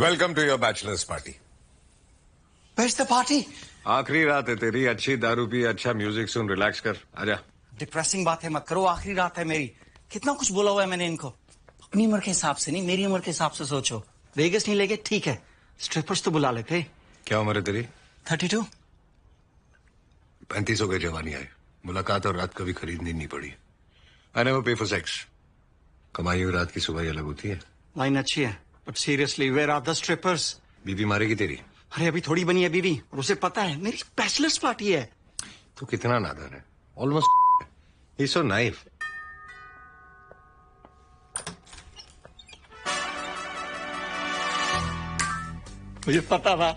Welcome to your bachelors party. Where's the party? आखिरी रात है तेरी, अच्छी दारू पी, अच्छा म्यूजिक सुन, रिलैक्स कर, आजा। डिप्रेसिंग बात है मत करो, आखिरी रात है मेरी। कितना कुछ बोला हुआ है मैंने इनको। अपनी उम्र के हिसाब से नहीं, मेरी उम्र के हिसाब से सोचो। वेगस नहीं लेके ठीक है, स्ट्रिपर्स तो बुला लेते। क्या उम्र है तेरी? 32। 35 हो गए, जवानी आए, मुलाकात और रात कभी खरीदनी नहीं पड़ी। आई नेवर पे फॉर सेक्स। कमाई हुई रात की सुबह ही अलग होती है। लाइन अच्छी है, but seriously where are the strippers? बीबी मारेगी तेरी। अरे अभी थोड़ी बनी है बीवी, और उसे पता है मेरी बैचलर्स पार्टी है। तो कितना नादान है, ऑलमोस्ट ही सो नाइफ। मुझे पता था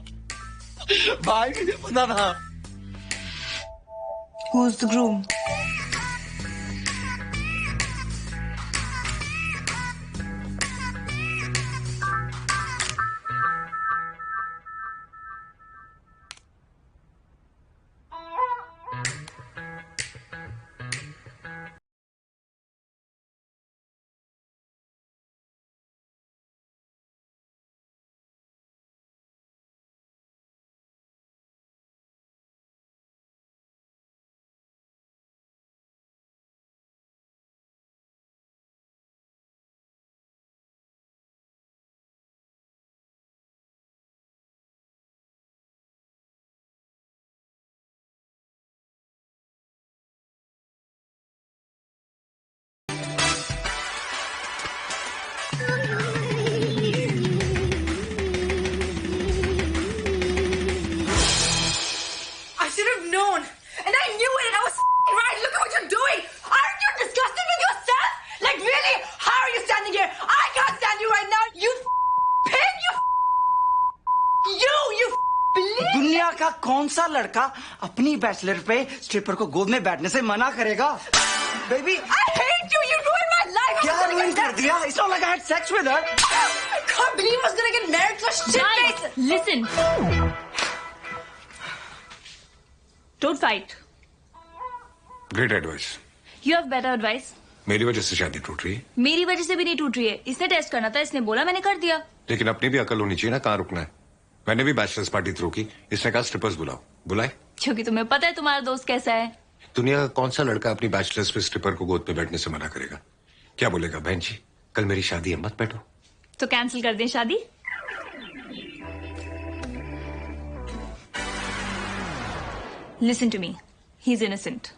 भाई, मुझे पता था। Who's the groom? दुनिया का कौन सा लड़का अपनी बैचलर पे स्ट्रिपर को गोद में बैठने से मना करेगा? Baby, I hate you. You ruined my life. क्या ruin कर दिया? It's not like I had sex with her. I can't believe I was gonna get married to a shit Guys, face. listen. Don't fight. Great advice. You have better advice. मेरी वजह से शादी टूट रही है। मेरी वजह से भी नहीं टूट रही है। इसने टेस्ट करना था, इसने बोला, मैंने कर दिया। लेकिन अपनी भी अकल होनी चाहिए ना, कहाँ रुकना है। मैंने भी बैचलर्स पार्टी थ्रो की, इसने कहा स्ट्रिपर्स बुलाओ, बुलाए। क्योंकि तुम्हें पता है तुम्हारा दोस्त कैसा है। दुनिया का कौन सा लड़का अपनी बैचलर्स पे स्ट्रिपर को गोद पे बैठने से मना करेगा? क्या बोलेगा, बहन जी कल मेरी शादी है, मत बैठो। तो कैंसिल कर दें शादी। Listen to me. He's innocent.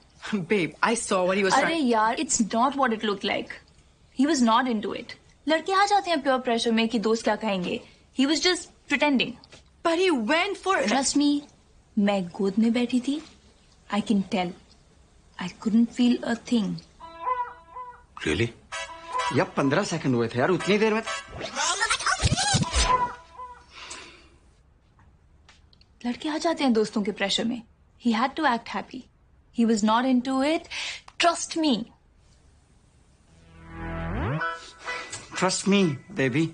Babe, I saw what he was अरे trying. यार, it's not what it looked like. He was not into it. लड़के आ जाते हैं प्योर प्रेशर में कि दोस्त क्या कहेंगे. He was just pretending. But he went for it. Trust me, मैं गोद में बैठी थी. I can tell. I couldn't feel a thing. Really? या 15 सेकंड हुए थे यार, उतनी देर में। लड़के आ जाते हैं दोस्तों के प्रेशर में. He had to act happy. He was not into it. Trust me. Trust me, baby.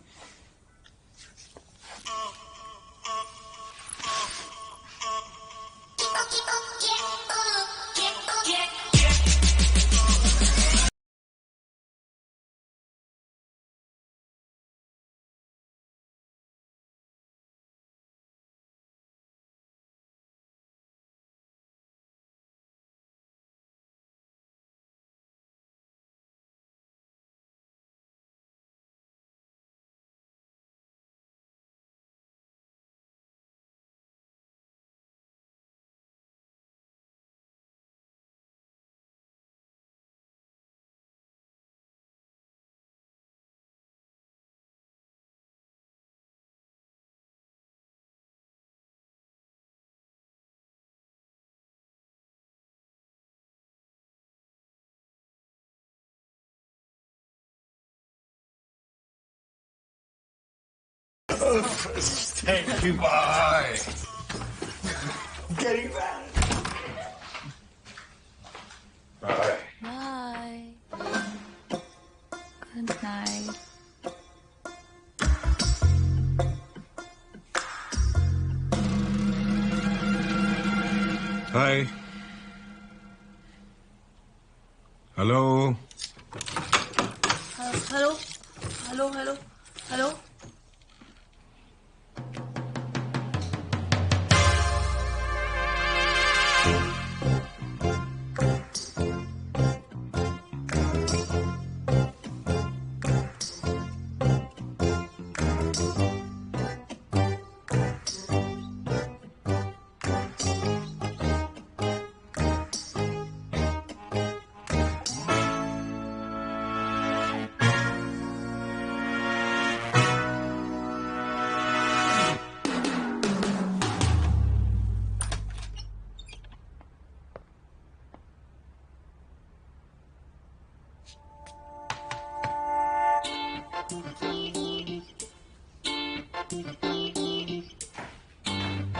Thank you, bye. Getting back. Bye. Bye. Good night. Hi. Hello. Hello. Hello. Hello. Hello.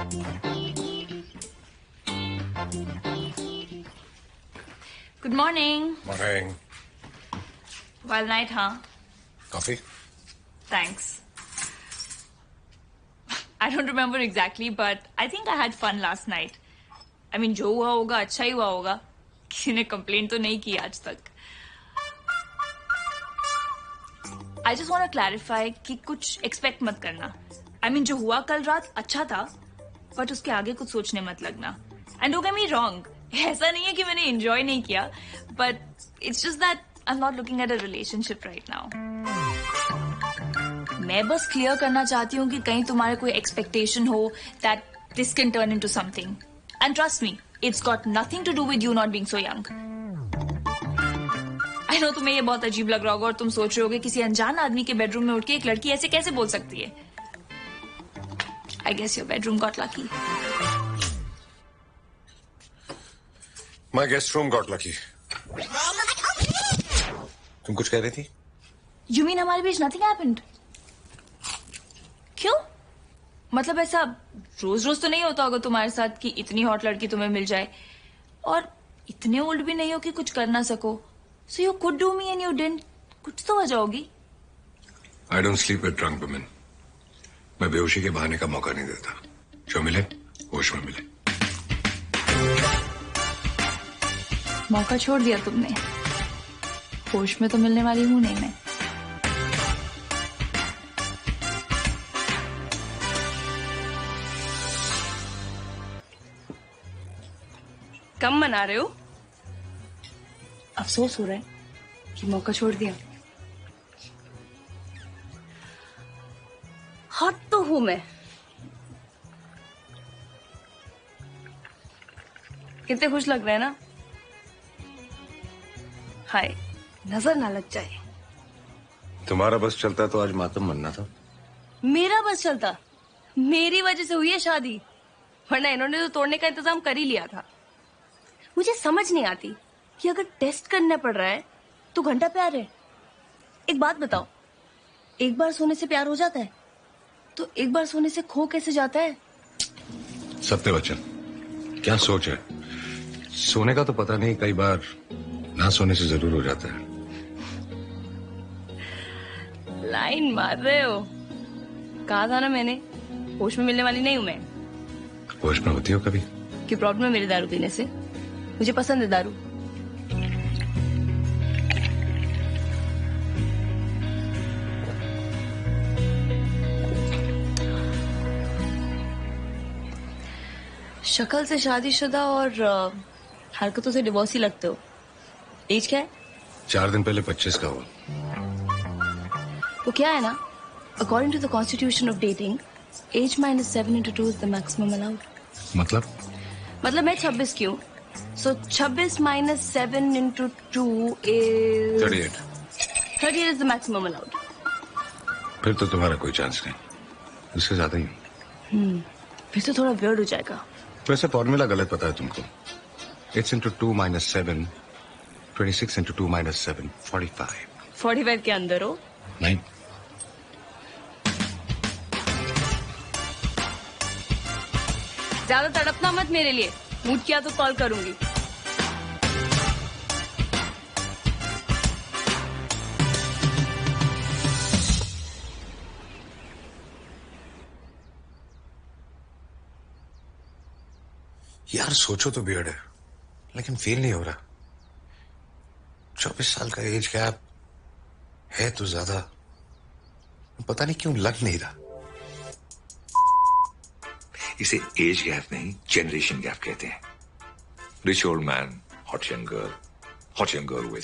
Good morning. Morning. Wild night, huh? Coffee? Thanks. I don't remember exactly, but I think I had fun last night. I mean, जो हुआ होगा अच्छा ही हुआ होगा. किसी ने complain तो नहीं की आज तक. I just want to clarify कि कुछ expect मत करना. I mean, जो हुआ कल रात अच्छा था, but उसके आगे कुछ सोचने मत लगना. And don't get me wrong, ऐसा नहीं है कि मैंने enjoy नहीं किया, but it's just that I'm not looking at a relationship right now. मैं बस क्लियर करना चाहती हूँ कि कहीं तुम्हारे कोई एक्सपेक्टेशन हो that this can turn into something. And trust me, it's got nothing to do with you not being so young. I know तुम्हें ये बहुत अजीब लग रहा होगा और तुम सोच रहे होगे किसी अनजान आदमी के बेडरूम में उठ के एक लड़की ऐसे कैसे बोल सकती है. I guess your bedroom got lucky. My guest room got lucky. तुम कुछ कह रही थी? You mean हमारे बीच nothing happened? क्यों? मतलब ऐसा रोज रोज तो नहीं होता होगा तुम्हारे साथ कि इतनी हॉट लड़की तुम्हें मिल जाए और इतने ओल्ड भी नहीं हो कि कुछ कर ना सको. So you could do me and you didn't. कुछ तो वजह होगी. I don't sleep with drunk women. मैं बेहोशी के बहाने का मौका नहीं देता. जो मिले होश में मिले. मौका छोड़ दिया तुमने. होश में तो मिलने वाली हूं नहीं मैं. कम मना रहे हो? अफसोस हो रहा है कि मौका छोड़ दिया. हॉट तो हूं मैं. कितने खुश लग रहे हैं ना. हाय, नजर ना लग जाए. तुम्हारा बस चलता तो आज मातम मनना था. मेरा बस चलता. मेरी वजह से हुई है शादी, वरना इन्होंने तो तोड़ने का इंतजाम कर ही लिया था. मुझे समझ नहीं आती कि अगर टेस्ट करना पड़ रहा है तो घंटा प्यार है. एक बात बताओ, एक बार सोने से प्यार हो जाता है तो एक बार सोने से खो कैसे जाता है? सत्य वचन, क्या सोच है. सोने का तो पता नहीं, कई बार ना सोने से जरूर हो जाता है. लाइन मार रहे हो. कहा था ना मैंने, होश में मिलने वाली नहीं हूं मैं. होश में होती हो कभी? क्या प्रॉब्लम है मेरे दारू पीने से? मुझे पसंद है दारू. शक्ल से शादीशुदा और हरकतों से डिवोर्स ही लगते हो. एज क्या है? 4 दिन पहले 25 का हुआ. वो क्या है ना, according to the constitution of dating, age -7 into 2 is the maximum allowed. मतलब मैं 26 की हूँ, so 26 - 7 into 2 is 38. 38 is the maximum allowed. फिर तो तुम्हारा कोई चांस नहीं, उससे ज्यादा ही. फिर तो थोड़ा वियर्ड हो जाएगा. वैसे फॉर्मूला गलत पता है तुमको. 8 into 2 - 7, 26 into 2 - 7, 45. 45 के अंदर हो. नहीं. ज्यादा तड़पना मत मेरे लिए. मूड किया तो कॉल करूंगी. यार सोचो तो बियर्ड है, लेकिन फील नहीं हो रहा. 24 साल का एज गैप है तो ज्यादा, पता नहीं क्यों लग नहीं रहा. इसे एज गैप नहीं, जनरेशन गैप कहते हैं. Rich old man, hot young girl with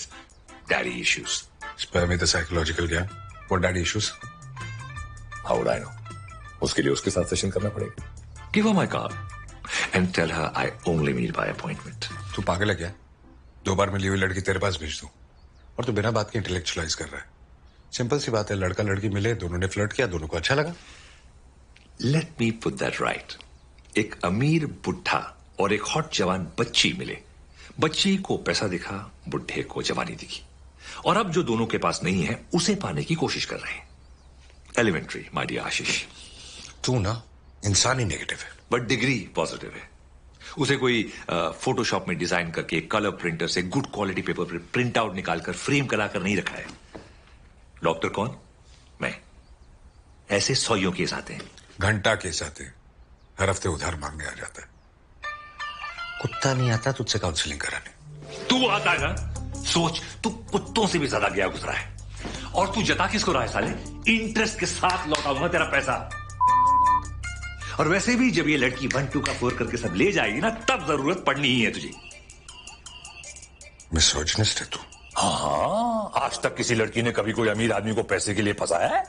daddy issues. Spare me the psychological gap. What daddy issues? How would I know? उसके लिए उसके साथ सेशन करना पड़ेगा. Give her my card and tell her I only meet by appointment. तू पागल है क्या? 2 बार मिली हुई लड़की तेरे पास भेज दूं और तू बिना बात के इंटेलेक्चुअलाइज कर रहा है. सिंपल सी बात है, लड़का लड़की मिले, दोनों ने फ्लर्ट किया, दोनों को अच्छा लगा. Let me put that right. एक अमीर बुढ़ा और एक हॉट जवान बच्ची मिले. बच्ची को पैसा दिखा, बुढ़े को जवानी दिखी, और अब जो दोनों के पास नहीं है उसे पाने की कोशिश कर रहे हैं. एलिमेंट्री माय डियर आशीष. तू ना इंसान ही नेगेटिव है. बट डिग्री पॉजिटिव है। उसे कोई फोटोशॉप में डिजाइन करके कलर प्रिंटर से गुड क्वालिटी पेपर पर प्रिंट आउट निकालकर फ्रेम कराकर नहीं रखा है। डॉक्टर कौन? मैं। ऐसे सौयों केस आते हैं। घंटा केस आते हैं, हर हफ्ते उधार मांगने आ जाता है। कुत्ता नहीं आता तुझसे काउंसलिंग कराने। तू आता है ना? सोच, तू कुत्तों से भी ज्यादा गया गुजरा है। और तू जता किसको रहा है साले? इंटरेस्ट के साथ लौटाऊंगा तेरा पैसा। और वैसे भी जब ये लड़की 1 2 का 4 करके सब ले जाएगी ना, तब जरूरत पड़नी ही है तुझे। मिसोजिनिस्ट है तू। हाँ, आज तक किसी लड़की ने कभी कोई अमीर आदमी को पैसे के लिए फंसाया है?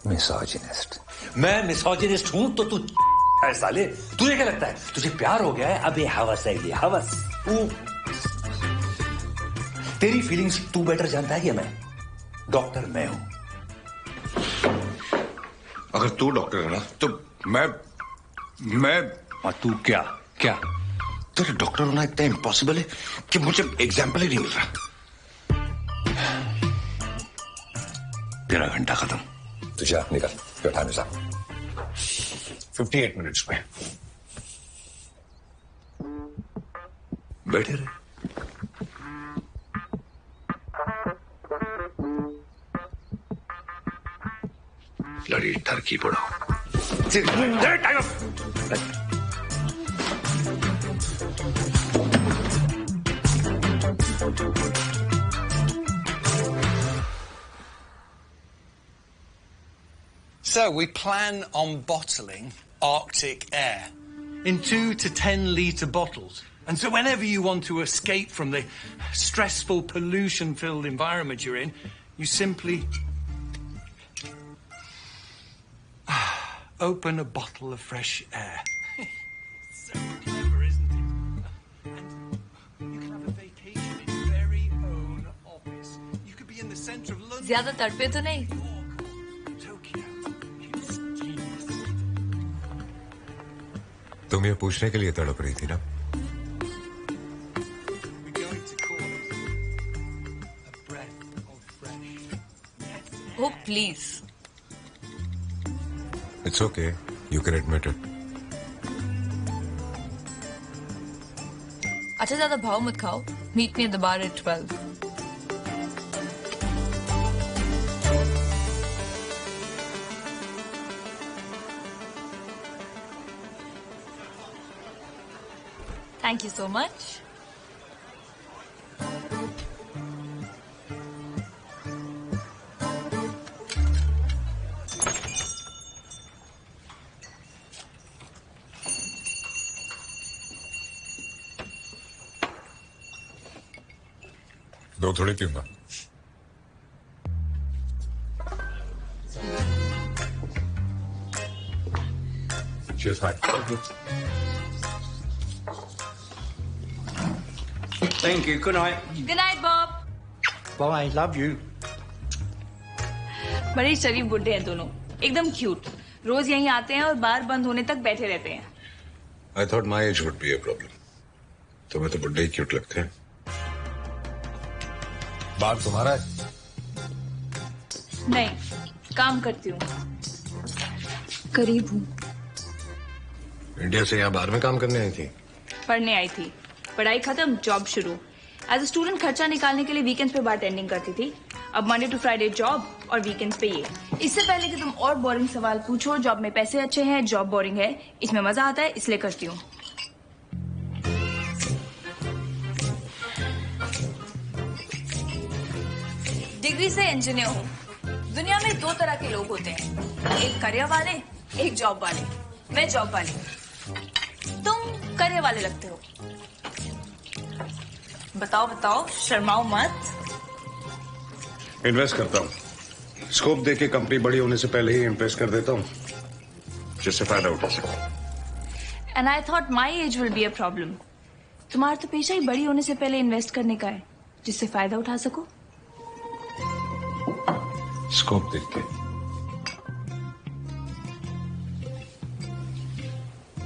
मिसोजिनिस्ट। मैं मिसोजिनिस्ट हूं तो तू है साले। तुझे क्या लगता है तुझे प्यार हो गया है? अबे हवस है ये, हवस। तेरी फीलिंग्स तू बेटर जानता है कि मैं? डॉक्टर मैं हूं। अगर तू डॉक्टर है ना तो मैं और तू क्या क्या? तेरे डॉक्टर होना इतना इम्पॉसिबल है कि मुझे एग्जाम्पल ही नहीं मिल रहा। तेरा घंटा खत्म। तुझे निकल, बैठा में साहब। 58 मिनट्स में बैठे रहे। लड़ी टर्की पड़ो। So we plan on bottling Arctic air in 2 to 10 litre bottles. And so whenever you want to escape from the stressful, pollution-filled environment you're in, you simply open a bottle of fresh air. So clever, isn't it? And you can have a vacation in your very own office. You could be in the centre of London. ज्यादा तड़पे तो नहीं? Tokyo. It's genius. तुम ये पूछने के लिए तड़प रही थी ना? We're going to call it a breath of fresh. Oh please. It's okay. You can admit it. अच्छा ज्यादा भाव मत खाओ. Meet me at the bar at 12. Thank you so much. दो थोड़ी पीऊंगा। Cheers, mate. Thank you. Good night. Good night, Bob. Bye. Love you. बड़े शरीफ बुड्ढे हैं दोनों, एकदम क्यूट. रोज यहीं आते हैं और बार बंद होने तक बैठे रहते हैं. I thought my age would be a problem. तुम्हें तो बुड्ढे ही क्यूट लगते हैं। बाल तुम्हारा है? नहीं, काम करती हूँ. करीब हूँ. इंडिया से यहाँ बाहर में काम करने आई थी? पढ़ने आई थी. पढ़ाई खत्म, जॉब शुरू. एज अ स्टूडेंट खर्चा निकालने के लिए वीकेंड्स पे बार टेंडिंग करती थी. अब मंडे टू फ्राइडे जॉब और वीकेंड्स पे ये. इससे पहले कि तुम और बोरिंग सवाल पूछो, जॉब में पैसे अच्छे हैं, जॉब बोरिंग है, इसमें मजा आता है इसलिए करती हूँ. डिग्री से इंजीनियर हूँ. दुनिया में 2 तरह के लोग होते हैं, एक करियर वाले, एक जॉब वाले. मैं जॉब वाली. तुम करियर वाले लगते हो. बताओ, शर्माओ मत. इन्वेस्ट करता हूँ. स्कोप देके कंपनी बड़ी होने से पहले ही इन्वेस्ट कर देता हूँ, जिससे फायदा उठा सको. And I thought my age will be a problem. तुम्हारा तो पेशा ही बड़ी होने से पहले इन्वेस्ट करने का है, जिससे फायदा उठा सको. स्कोप देख के.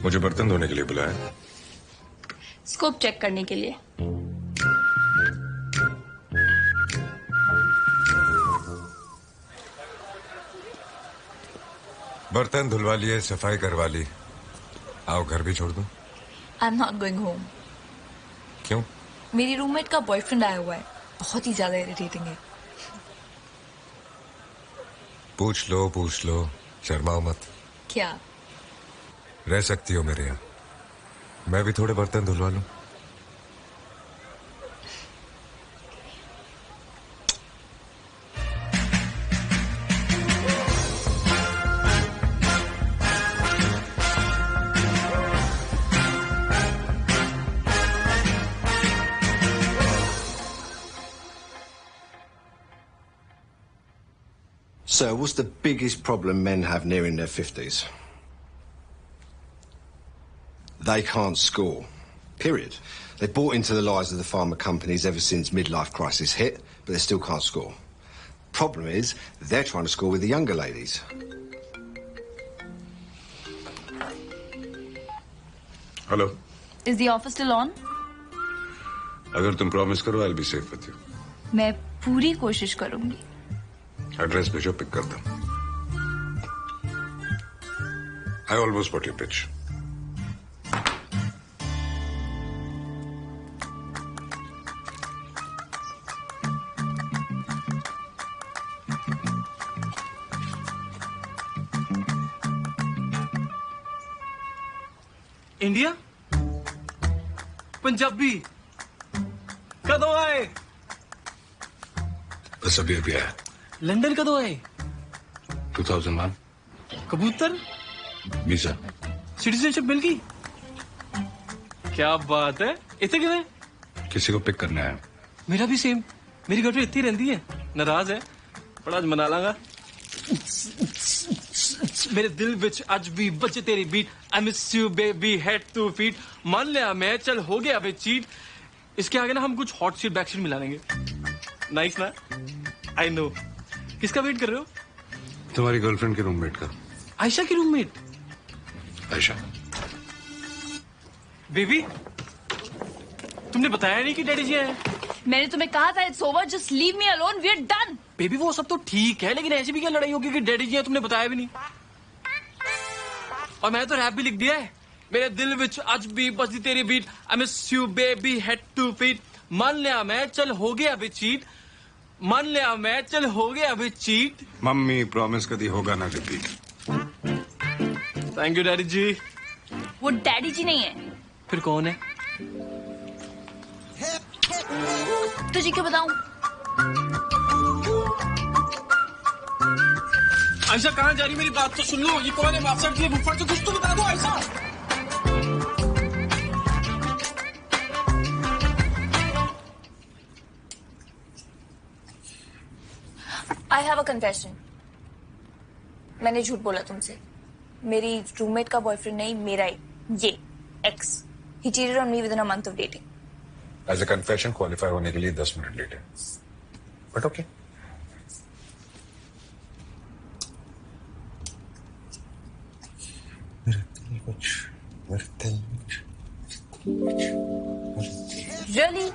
मुझे बर्तन धोने के लिए बुलाया? स्कोप चेक करने के लिए. बर्तन धुलवा लिए, सफाई करवा ली, आओ घर भी छोड़ दो। I am not going home. क्यों? मेरी रूममेट का बॉयफ्रेंड आया हुआ है, बहुत ही ज्यादा इरिटेटिंग है। पूछ लो, शर्माओ मत। क्या? रह सकती हो मेरे यहाँ। मैं भी थोड़े बर्तन धुलवा लूं। So, what's the biggest problem men have nearing their 50s? They can't score. Period. They bought into the lies of the pharma companies ever since midlife crisis hit, but they still can't score. Problem is, they're trying to score with the younger ladies. Hello. Is the offer still on? अगर तुम promise करो I'll be safe with you. मैं पूरी कोशिश करूंगी। Address भेजो, pick कर दो। I almost bought your pitch. India Punjabi कदों आए? बस अभी आया। लंदन कदों आए? 2001। कबूतर वीजा। सिटीजनशिप मिल गई? क्या बात है। इतने कितने? किसी को पिक करना है। मेरा भी सेम। मेरी गर्लफ्रेंड इतनी रहती है, नाराज है पर आज मना लांगा। मेरे दिल विच अज भी बचे तेरी beat. I miss you baby head to feet. मान लिया मैं, चल हो गया बे चीट। इसके आगे ना हम कुछ हॉट सीट बैक सीट मिला लेंगे। नाइस ना? I know. किसका वेट कर रहे हो? तुम्हारी गर्लफ्रेंड के रूममेट का। आयशा की रूममेट? आयशा। बेबी तुमने बताया नहीं कि डैडी जी आए? मैंने तुम्हें कहा था it's over, just leave me alone, we are done. Baby वो सब तो ठीक है, लेकिन ऐसी भी क्या लड़ाई होगी कि डैडी जी हैं, तुमने बताया भी नहीं। और मैंने तो रैप भी लिख दिया है। मेरे दिल विच आज भी बजती तेरी beat. I miss you baby head to feet. मान लिया मैं, चल हो गया अभी चीट। मान लिया मैं, चल हो गया अभी चीट। मम्मी प्रॉमिस कभी होगा ना रिपीट। थैंक यू डैडी जी। वो डैडी जी नहीं है। फिर कौन है? तुझे क्यों बताऊं? आयशा कहाँ जा रही? मेरी बात तो सुन लो। ये कौन है? माफसर की बुफर तो कुछ तो बता दो Ayesha. I have a confession. मैंने झूठ बोला तुमसे। मेरी रूममेट का बॉयफ्रेंड नहीं, मेरा ही, ये ex. He cheated on me within a month of dating. As a confession qualify होने के लिए 10 मिनट लेट है, but okay. Really?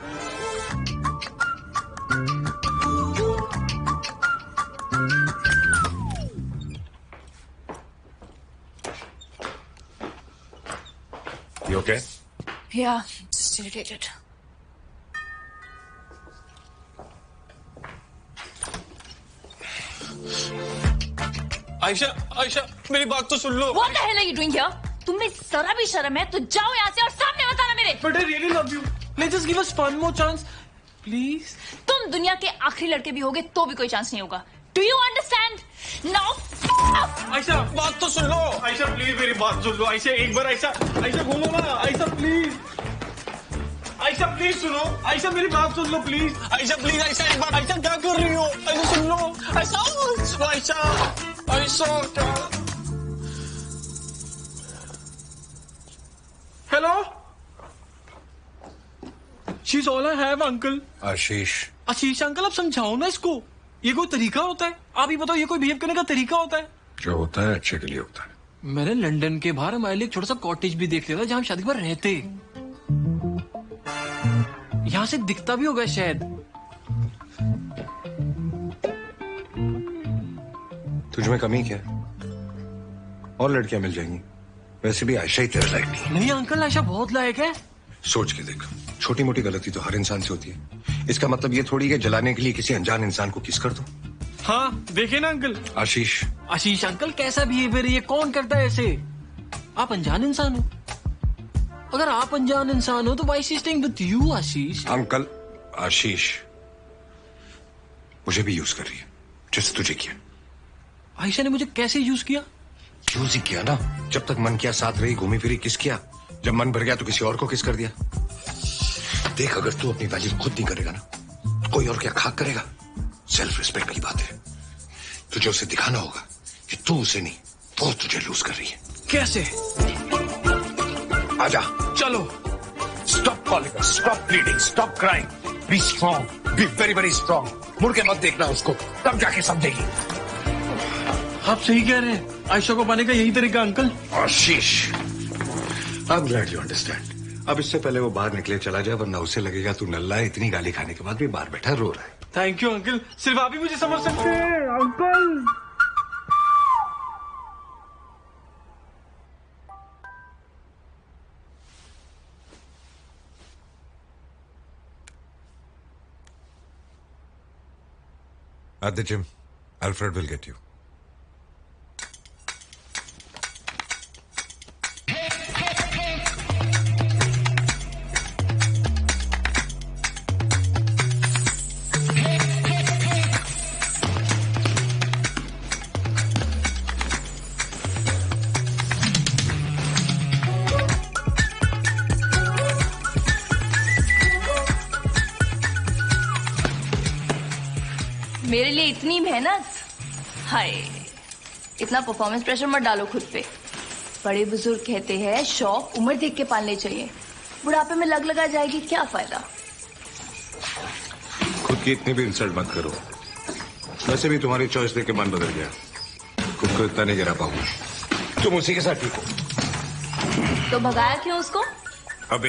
You okay? Yeah, just irritated. Ayesha Ayesha मेरी बात तो सुन लो। What the hell are you doing here? तुम्हें जरा भी शर्म है तो जाओ यहाँ से और सामने मत आना मेरे। But I really love you. Let's just give us one more chance, please. तुम दुनिया के आखिरी लड़के भी होगे तो भी कोई चांस नहीं होगा। Do you understand? Now, Ayesha बात तो सुन लो। आयशा प्लीज मेरी बात सुन लो। आयशा एक बार आयशा आयशा बोलो ना। आयशा प्लीज। आयशा प्लीज सुनो। आयशा मेरी बात सुन लो प्लीज। आयशा प्लीज। आयशा एक बार। आयशा क्या कर रही हो? आयशा सुन लो। आयशा आयशा आयशा क्या? Hello शीज all I have uncle. Ashish. Ashish uncle आप समझाओ ना इसको। ये कोई तरीका होता है? आप ही बताओ, ये कोई बिहेव करने का तरीका होता है? जो होता है अच्छे के लिए होता है। मैंने लंदन के बाहर हमारे लिए एक छोटा सा कॉटेज भी देख लिया था जहां हम शादी पर रहते। यहां से दिखता भी होगा शायद। तुझ में कमी क्या है? और लड़कियां मिल जाएंगी। वैसे भी आयशा ही तेरे लायक नहीं। नहीं अंकल, आयशा बहुत लायक है। सोच के देख, छोटी मोटी गलती तो हर इंसान से होती है। इसका मतलब ये थोड़ी है जलाने के लिए किसी अनजान इंसान को किस कर दो। हाँ देखिए ना अंकल। आशीष, आशीष अंकल कैसा बिहेवियर, ये कौन करता है ऐसे? आप अनजान इंसान हो। अगर आप अनजान इंसान हो तो why she is staying with you Ashish? Uncle Ashish मुझे भी यूज कर रही है जैसे तुझे किया। आयशा ने मुझे कैसे यूज किया? यूज ही किया ना। जब तक मन किया साथ रही, घूमी फिरी, किस किया। जब मन भर गया तो किसी और को किस कर दिया। देख, अगर तू अपनी वैल्यू खुद नहीं करेगा ना, कोई और क्या खाक करेगा। सेल्फ रिस्पेक्ट की बात है। तुझे उसे दिखाना होगा कि तू उसे नहीं, वो तुझे लूज कर रही है। कैसे? आजा, चलो। Stop calling, stop bleeding, stop crying, be strong, be very very strong. मुड़ के मत देखना उसको, तब जाके समझेगी। आप सही कह रहे हैं, आयशा को पाने का यही तरीका uncle. Ashish, I am glad you understand. अब इससे पहले वो बाहर निकले चला जाए, वरना उसे लगेगा तू नल्ला है। इतनी गाली खाने के बाद भी बाहर बैठा रो रहा है। थैंक यू अंकल, सिर्फ आप ही मुझे समझ सकते हैं uncle. At the gym, Alfred will get you. मेरे लिए इतनी मेहनत, हाय। इतना परफॉर्मेंस प्रेशर मत डालो खुद पे। बड़े बुजुर्ग कहते हैं शौक उम्र देख के पालने चाहिए। बुढ़ापे में लग लगा जाएगी, क्या फायदा। खुद की इतनी भी इंसल्ट मत करो। वैसे भी तुम्हारी चॉइस देख के मन बदल गया। खुद को इतना नहीं गिरा पाऊंगा। तुम उसी के साथ ठीक हो। तो भगाया क्यों उसको? अब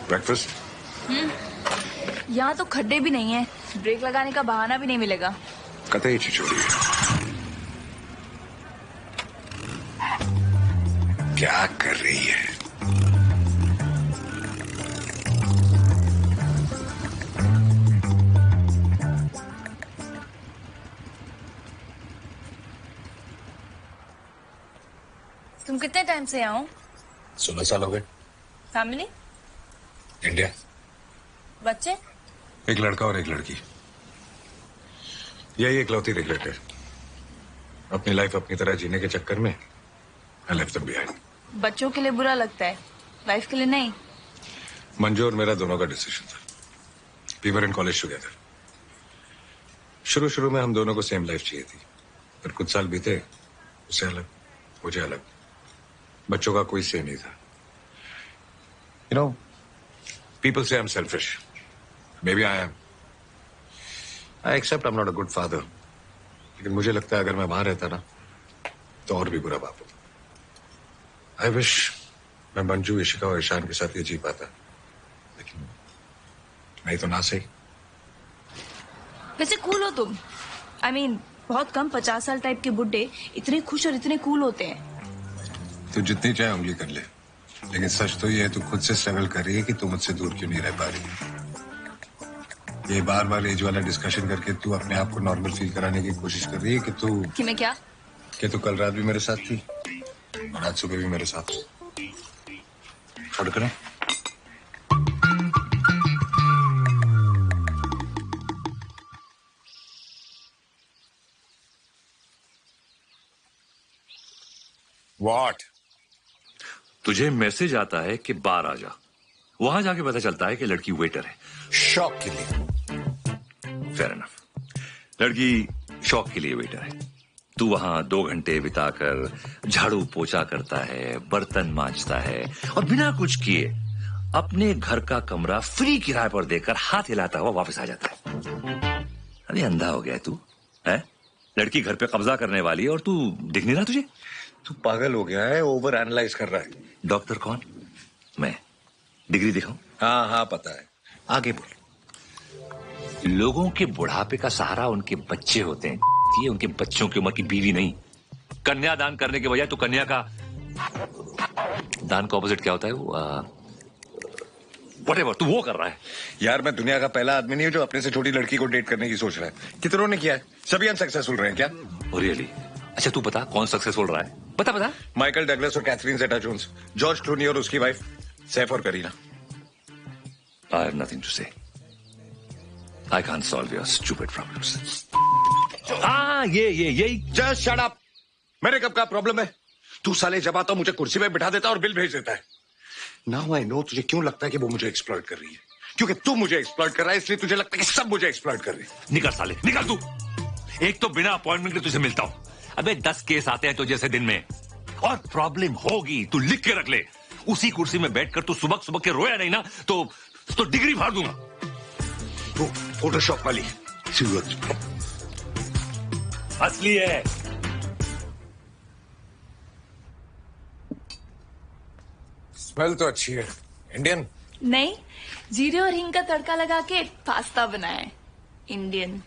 ब्रेकफास्ट? यहाँ तो खड्डे भी नहीं है, ब्रेक लगाने का बहाना भी नहीं मिलेगा। कतई छिछोड़ी है। क्या कर रही है? तुम कितने टाइम से यहाँ हो? 16 साल हो गए। फैमिली? इंडिया। बच्चे? एक लड़का और एक लड़की। यही इकलौती रिग्रेट है। अपनी लाइफ अपनी तरह जीने के चक्कर में आई लेफ्ट देम बिहाइंड। बच्चों के लिए बुरा लगता है, लाइफ के लिए नहीं। मंजू और मेरा दोनों का डिसीजन था। We were in college together. शुरू शुरू में हम दोनों को सेम लाइफ चाहिए थी, पर कुछ साल बीते, उसे अलग, मुझे अलग। बच्चों का कोई से नहीं था। You know, people say I'm selfish. Maybe I am. I accept I'm not a good father. लेकिन मुझे लगता है अगर मैं वहां रहता ना तो और भी बुरा बाप होता। I wish मैं मंजू, इशिका और ईशान के साथ ये जी पाता, लेकिन नहीं तो ना सही। वैसे कूल हो तुम। I mean, बहुत कम 50 साल टाइप के बुड्ढे इतने खुश और इतने कूल होते हैं। तू जितनी चाहे उंगली कर ले, लेकिन सच तो ये है तू खुद से स्ट्रगल कर रही है कि तू मुझसे दूर क्यों नहीं रह पा रही। ये बार बार एज वाला डिस्कशन करके तू अपने आप को नॉर्मल फील कराने की कोशिश कर रही है कि मैं क्या? कि तू कल रात भी मेरे साथ थी और आज सुबह भी मेरे साथ। छोड़ करें। What? तुझे मैसेज आता है कि बाहर आ जा। वहां जाके पता चलता है कि लड़की वेटर है। शौक के लिए। Fair enough. लड़की शौक के लिए वेटर है। तू वहां 2 घंटे बिताकर झाड़ू पोछा करता है, बर्तन मांजता है और बिना कुछ किए अपने घर का कमरा फ्री किराए पर देकर हाथ हिलाता हुआ वापस आ जाता है। अरे अंधा हो गया है तू, है? लड़की घर पे कब्जा करने वाली है और तू दिख नहीं रहा तुझे? तू पागल हो गया है, ओवर एनालाइज कर रहा है। डॉक्टर कौन? मैं। डिग्री दिखाऊं? हाँ हाँ पता है, आगे बोल। लोगों के बुढ़ापे का सहारा उनके बच्चे होते हैं, ये उनके बच्चों की उम्र की बीवी नहीं। कन्यादान करने के बजाय तो कन्या का दान का ऑपोजिट क्या होता है? वो व्हाटएवर तू वो कर रहा है। यार मैं दुनिया का पहला आदमी नहीं हूं जो अपने से छोटी लड़की को डेट करने की सोच रहा है। कितनों ने किया है, सभी अनसक्सेसफुल रहे हैं क्या? रियली? अच्छा तू बता कौन सक्सेसफुल रहा है, बता बता। माइकल डगलस और Catherine Zeta Jones, George Clooney और उसकी वाइफ सैफ और Kareena. I have nothing to say. I can't solve your stupid problems. हाँ ये जस्ट शट अप। मेरे कब का प्रॉब्लम है? तू साले जब आता मुझे कुर्सी पे बिठा देता और बिल भेज देता है। नाउ आई नो तुझे क्यों लगता है कि वो मुझे एक्सप्लॉइट कर रही है, क्योंकि तू मुझे एक्सप्लॉइट कर रहा है, इसलिए तुझे लगता है कि सब मुझे एक्सप्लॉइट कर रहे हैं। निकल साले निकल तू। एक तो बिना अपॉइंटमेंट के तुझे मिलता हूं, अबे 10 केस आते हैं तो जैसे दिन में, और प्रॉब्लम होगी तू लिख के रख ले। उसी कुर्सी में बैठकर तू सुबह सुबह के रोया नहीं ना तो डिग्री फाड़ दूंगा। वो फोटोशॉप वाली असली है। स्मेल तो अच्छी है। इंडियन? नहीं, जीरे और हींग का तड़का लगा के पास्ता बनाया है। इंडियन।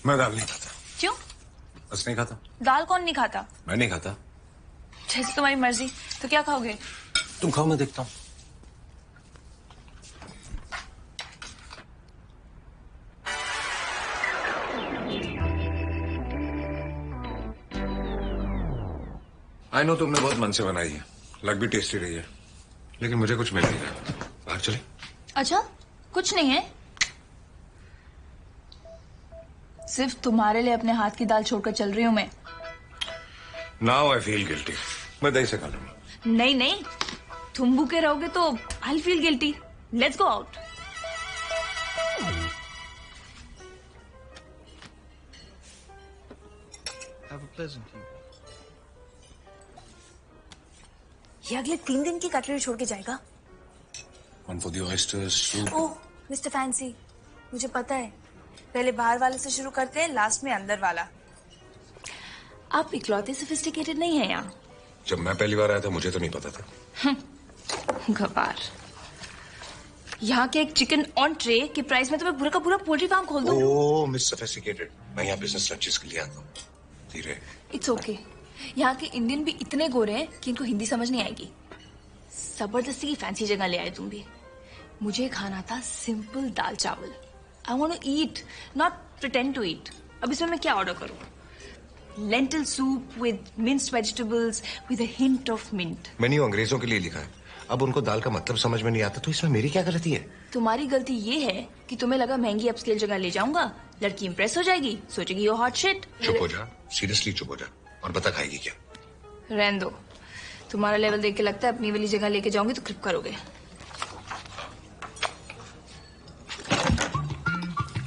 मैं दाल नहीं खाता। क्यों? बस नहीं खाता। दाल कौन नहीं खाता? मैं नहीं खाता। जैसे तुम्हारी मर्जी। तो क्या खाओगे? तुम खाओ, मैं देखता हूँ। आई नो तुमने बहुत मन से बनाई है, लग भी टेस्टी रही है, लेकिन मुझे कुछ मिल नहीं रहा। बाहर चले? अच्छा, कुछ नहीं है? सिर्फ तुम्हारे लिए अपने हाथ की दाल छोड़कर चल रही हूं मैं। Now I feel guilty. मैं दही से खा लूंगा। नहीं नहीं, तुम भूखे रहोगे तो I feel guilty. Let's go out. ये अगले 3 दिन की कटलरी छोड़ के जाएगा। One for the oysters, soup. Oh mister fancy, मुझे पता है, पहले बाहर वाले से शुरू करते हैं, लास्ट में अंदर वाला। आप इकलौते सोफिस्टिकेटेड नहीं है यहाँ। जब मैं पहली बार आया था मुझे तो नहीं पता था। गवार। यहाँ के एक चिकन ऑन ट्रे के प्राइस में तो मैं पूरा का पूरा पोल्ट्री फार्म खोल दूँ। ओह मिस सोफिस्टिकेटेड, मैं यहाँ बिजनेस लंचेस के लिए आता हूँ। धीरे। It's okay. यहाँ के इंडियन भी इतने गोरे हैं कि इनको हिंदी समझ नहीं आएगी। जबरदस्ती की फैंसी जगह ले आए तुम भी। मुझे खाना था सिंपल दाल चावल। I want to eat, not pretend to eat. अब इसमें मैं क्या ऑर्डर करूँ? Lentil soup with minced vegetables with a hint of mint. Menu अंग्रेजों के लिए लिखा है, अब उनको दाल का मतलब समझ में नहीं आता तो इसमें मेरी क्या गलती है? तुम्हारी गलती ये है कि तुम्हें लगा महंगी अपस्केल जगह ले जाऊंगा, लड़की इंप्रेस हो जाएगी, सोचेगी यो हॉट शिट। चुप हो जा, सीरियसली चुप हो जा, और बता खाएगी क्या? रहने दो। तुम्हारा लेवल देख के लगता है अपनी वाली जगह लेके जाऊंगी तो क्रिप करोगे।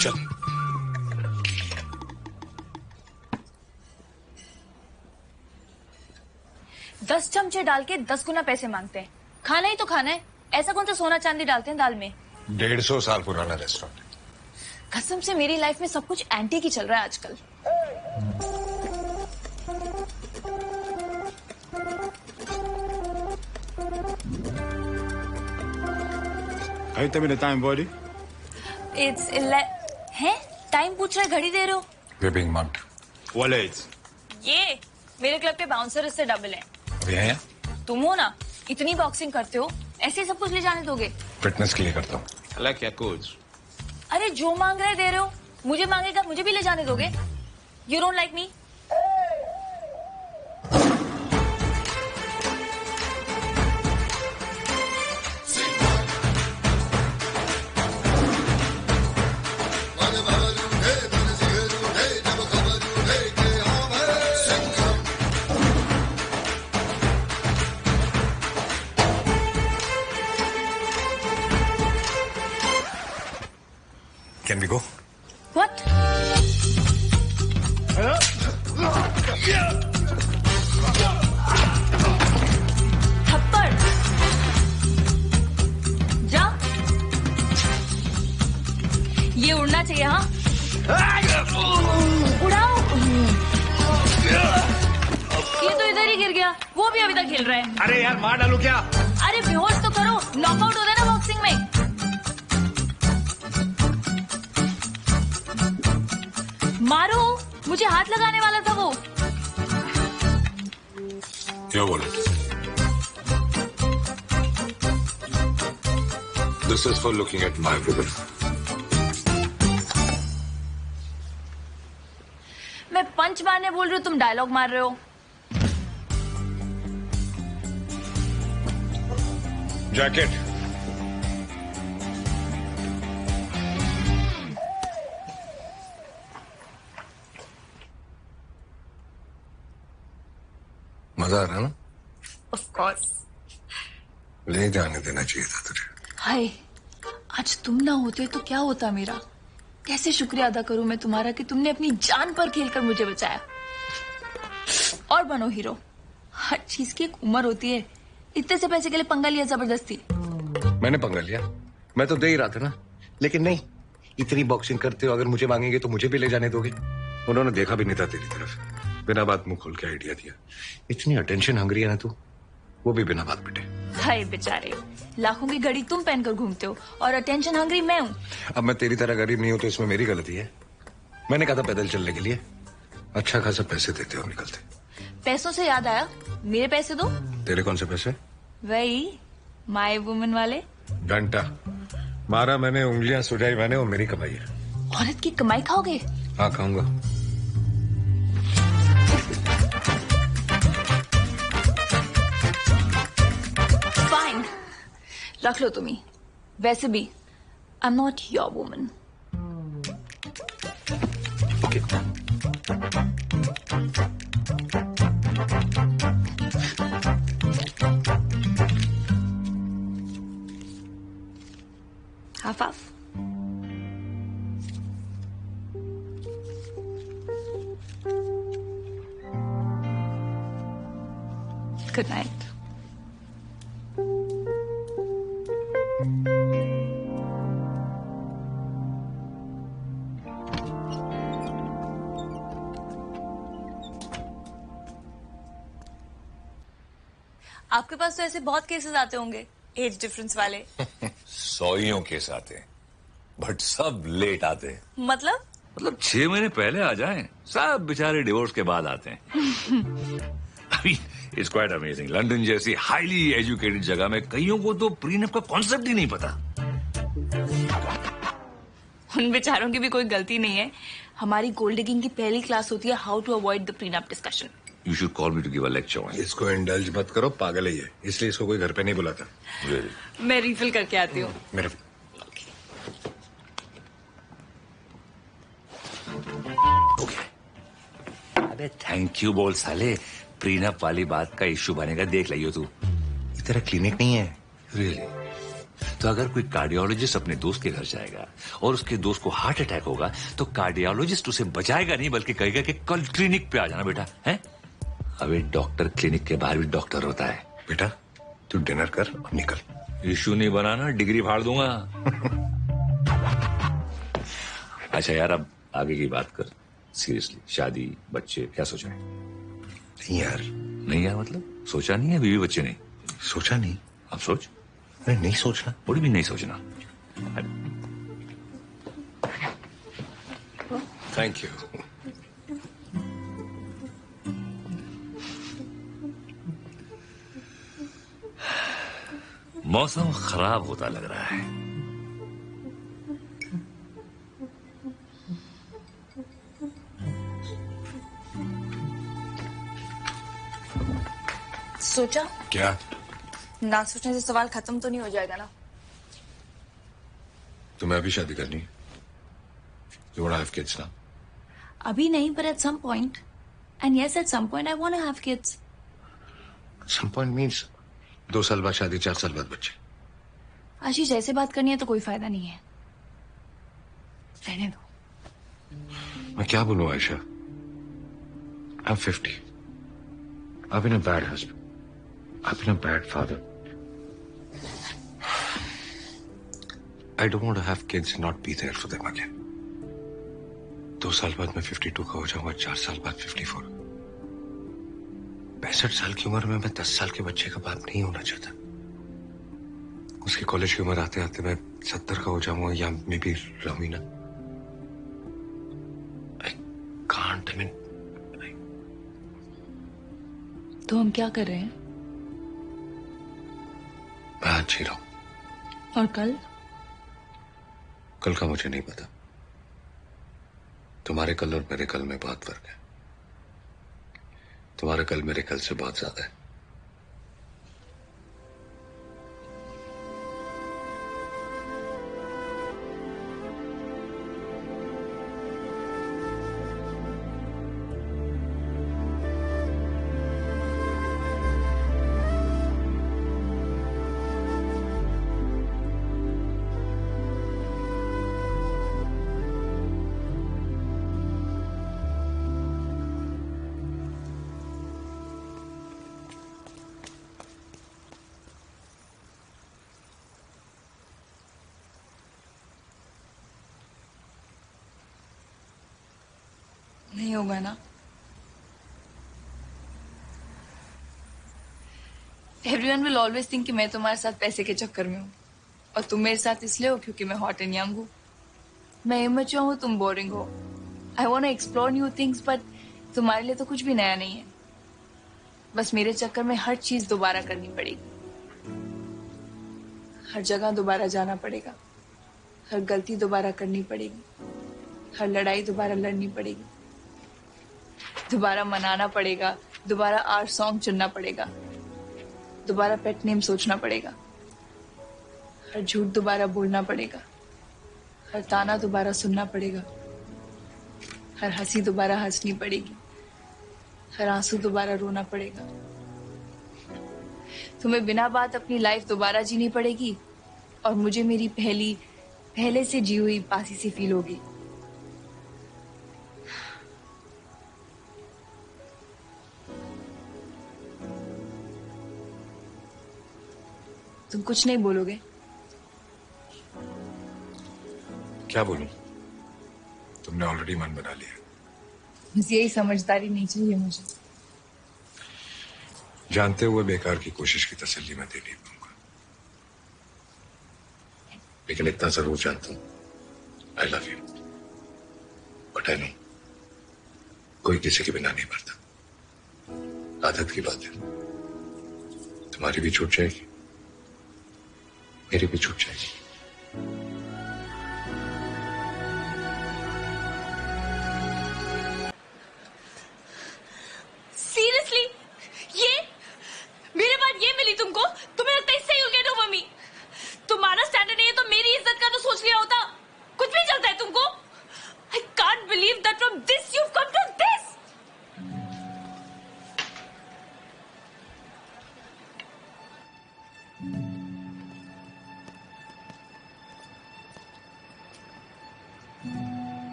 चल। दस चमचे डाल के 10 गुना पैसे मांगते हैं। खाना ही तो खाना है, ऐसा कौन सा सोना चांदी डालते हैं दाल में? 150 साल पुराना रेस्टोरेंट। कसम से मेरी लाइफ में सब कुछ एंटी की चल रहा है आजकल। Are you telling me the time, buddy? It's है? टाइम पूछ रहे, घड़ी दे रहे हो? We're being mugged. What late? ये मेरे क्लब के बाउंसर इससे डबल है। अभी है या? तुम हो ना, इतनी बॉक्सिंग करते हो, ऐसे ही सब कुछ ले जाने दोगे? फिटनेस के लिए करता हूँ। I like your coach. अरे जो मांग रहे दे रहे हो, मुझे मांगेगा मुझे भी ले जाने दोगे? You don't like me? Can we go? What? ये? हाँ, उड़ाओ। ये तो इधर ही गिर गया, वो भी अभी तक खेल रहा है। अरे यार मार डालू क्या? अरे बेहोश तो करो, नॉकआउट होता है ना बॉक्सिंग में। मारो, मुझे हाथ लगाने वाला था वो। Your wallet. This is for looking at my figure. मैं पंच मारने बोल रही हूँ, तुम डायलॉग मार रहे हो। Jacket. मजा आ रहा है ना? Of course. ले जाने देना चाहिए था तुझे। हाय, आज तुम ना होते तो क्या होता मेरा? कैसे शुक्रिया अदा करूं मैं तुम्हारा कि तुमने अपनी जान पर खेलकर मुझे बचाया। और बनो हीरो। हर चीज की एक उम्र होती है। इतने से पैसे के लिए पंगा लिया जबरदस्ती। मैंने पंगा लिया, मैं तो दे ही रहा था ना। लेकिन नहीं, इतनी बॉक्सिंग करते हो, अगर मुझे मांगेंगे तो मुझे भी ले जाने दोगे? उन्होंने देखा भी नहीं था तेरी तरफ, बिना बात मुंह खोल के आइडिया दिया। इतनी अटेंशन हंग्री है ना तू, वो भी बिना बात पिटे। हाय बेचारे, लाखों की घड़ी तुम पहनकर घूमते हो और अटेंशन हंग्री मैं हूँ। अब मैं तेरी तरह गरीब नहीं हूं तो इसमें मेरी गलती है? मैंने कहा था पैदल चलने के लिए, अच्छा खासा पैसे देते हो निकलते। पैसों से याद आया, मेरे पैसे दो। तेरे कौन से पैसे? वही माय वुमन वाले। घंटा मारा मैंने, उंगलियां सुझाई मैंने, वो मेरी कमाई है। औरत की कमाई खाओगे? हाँ खाऊंगा। फाइन, रख लो तुम ही। वैसे भी I am not your woman. Okay. Half half. Good night. आपके पास तो ऐसे बहुत केसेस आते होंगे एज डिफरेंस वाले। सौइयों केस आते हैं, बट सब लेट आते हैं। मतलब 6 महीने पहले आ जाएं, सब बेचारे डिवोर्स के बाद आते हैं। अभी इट्स क्वाइट अमेजिंग। लंदन जैसी हाईली एजुकेटेड जगह में कईयों को तो प्रीनअप का कॉन्सेप्ट ही नहीं पता। उन बेचारों की भी कोई गलती नहीं है। हमारी गोल्ड डिगिंग की पहली क्लास होती है how to avoid the prenup discussion. You should call me to give a lecture on it. इसको इंडल्ज मत करो, पागल ही है, इसलिए इसको कोई घर पे नहीं बुलाता। Really? मैं रिफिल करके आती हूँ। मेरे Okay. अबे थैंक यू बोल साले, प्रीनअप वाली बात का इश्यू बनेगा, देख लियो तू। ये तेरा क्लिनिक नहीं है। Really? तो अगर कोई कार्डियोलॉजिस्ट अपने दोस्त के घर जाएगा और उसके दोस्त को हार्ट अटैक होगा तो कार्डियोलॉजिस्ट उसे बचाएगा नहीं, बल्कि कहेगा कि कल क्लिनिक पे आ जाना बेटा। है अबे डॉक्टर क्लिनिक के बाहर भी डॉक्टर होता है। बेटा तू डिनर कर और निकल। इश्यू नहीं बनाना, डिग्री फाड़ दूंगा। अच्छा यार, अब आगे की बात कर सीरियसली। शादी, बच्चे, क्या सोचा है? नहीं यार। नहीं यार मतलब सोचा नहीं है? बीवी बच्चे नहीं सोचा नहीं। अब सोच। नहीं सोचना, थोड़ी भी नहीं सोचना। Thank you. मौसम खराब होता लग रहा है। सोचा? क्या? ना सोचने से सवाल खत्म तो नहीं हो जाएगा ना? तुम्हें अभी शादी करनी है? You wanna have kids now? अभी नहीं, पर at some point. And yes, at some point I want to have kids. Some point means 2 साल बाद शादी, 4 साल बाद बच्चे। आशीष, ऐसे बात करनी है तो कोई फायदा नहीं है, रहने दो। मैं क्या बोलूं Ayesha? I'm 50. I've been a bad husband. I've been a bad father. I don't want to have kids and not be there for them again. 2 साल बाद मैं 52 का हो जाऊंगा, 4 साल बाद 54। 65 साल की उम्र में मैं 10 साल के बच्चे का बाप नहीं होना चाहता। उसकी कॉलेज की उम्र आते आते मैं 70 का हो जाऊंगा, या maybe Ramina. I can't, I mean. तो हम क्या कर रहे हैं? मैं आज जी रहा हूं। और कल? कल का मुझे नहीं पता। तुम्हारे कल और मेरे कल में बहुत फर्क है। तुम्हारा कल मेरे कल से बहुत ज्यादा है। नहीं होगा ना? एवरीवन विल ऑलवेज थिंक कि मैं तुम्हारे साथ पैसे के चक्कर में हूँ, और तुम मेरे साथ इसलिए हो क्योंकि मैं हॉट एंड यंग हूँ। मैं इमेच्योर हूँ, तुम बोरिंग हो। I want to explore new things, but तुम्हारे लिए तो कुछ भी नया नहीं है। बस मेरे चक्कर में हर चीज दोबारा करनी पड़ेगी, हर जगह दोबारा जाना पड़ेगा, हर गलती दोबारा करनी पड़ेगी, हर लड़ाई दोबारा लड़नी पड़ेगी, दोबारा मनाना पड़ेगा, दोबारा आर्ट सॉन्ग चुनना पड़ेगा, दोबारा पेट नेम सोचना पड़ेगा, हर झूठ दोबारा बोलना पड़ेगा, हर ताना दोबारा सुनना पड़ेगा, हर हंसी दोबारा हंसनी पड़ेगी, हर आंसू दोबारा रोना पड़ेगा। तुम्हें बिना बात अपनी लाइफ दोबारा जीनी पड़ेगी, और मुझे मेरी पहले से जी हुई पासी सी फील होगी। तुम कुछ नहीं बोलोगे? क्या बोलूं? तुमने ऑलरेडी मन बना लिया। बस यही समझदारी नहीं चाहिए मुझे। जानते हुए बेकार की कोशिश की तसल्ली मैं दे नहीं पाऊंगा, लेकिन इतना जरूर जानता हूं, आई love you. But I know, कोई किसी के बिना नहीं मरता। आदत की बात है। तुम्हारी भी छूट जाएगी, मेरी भी छूट जाएगी। सीरियसली? ये मेरे बाद ये मिली तुमको? तुम्हें लगता है इससे you'll get over me? तुम्हारा स्टैंडर्ड नहीं है तो मेरी इज्जत का तो सोच लिया होता। कुछ भी चलता है तुमको? I can't believe that from this you've come to this.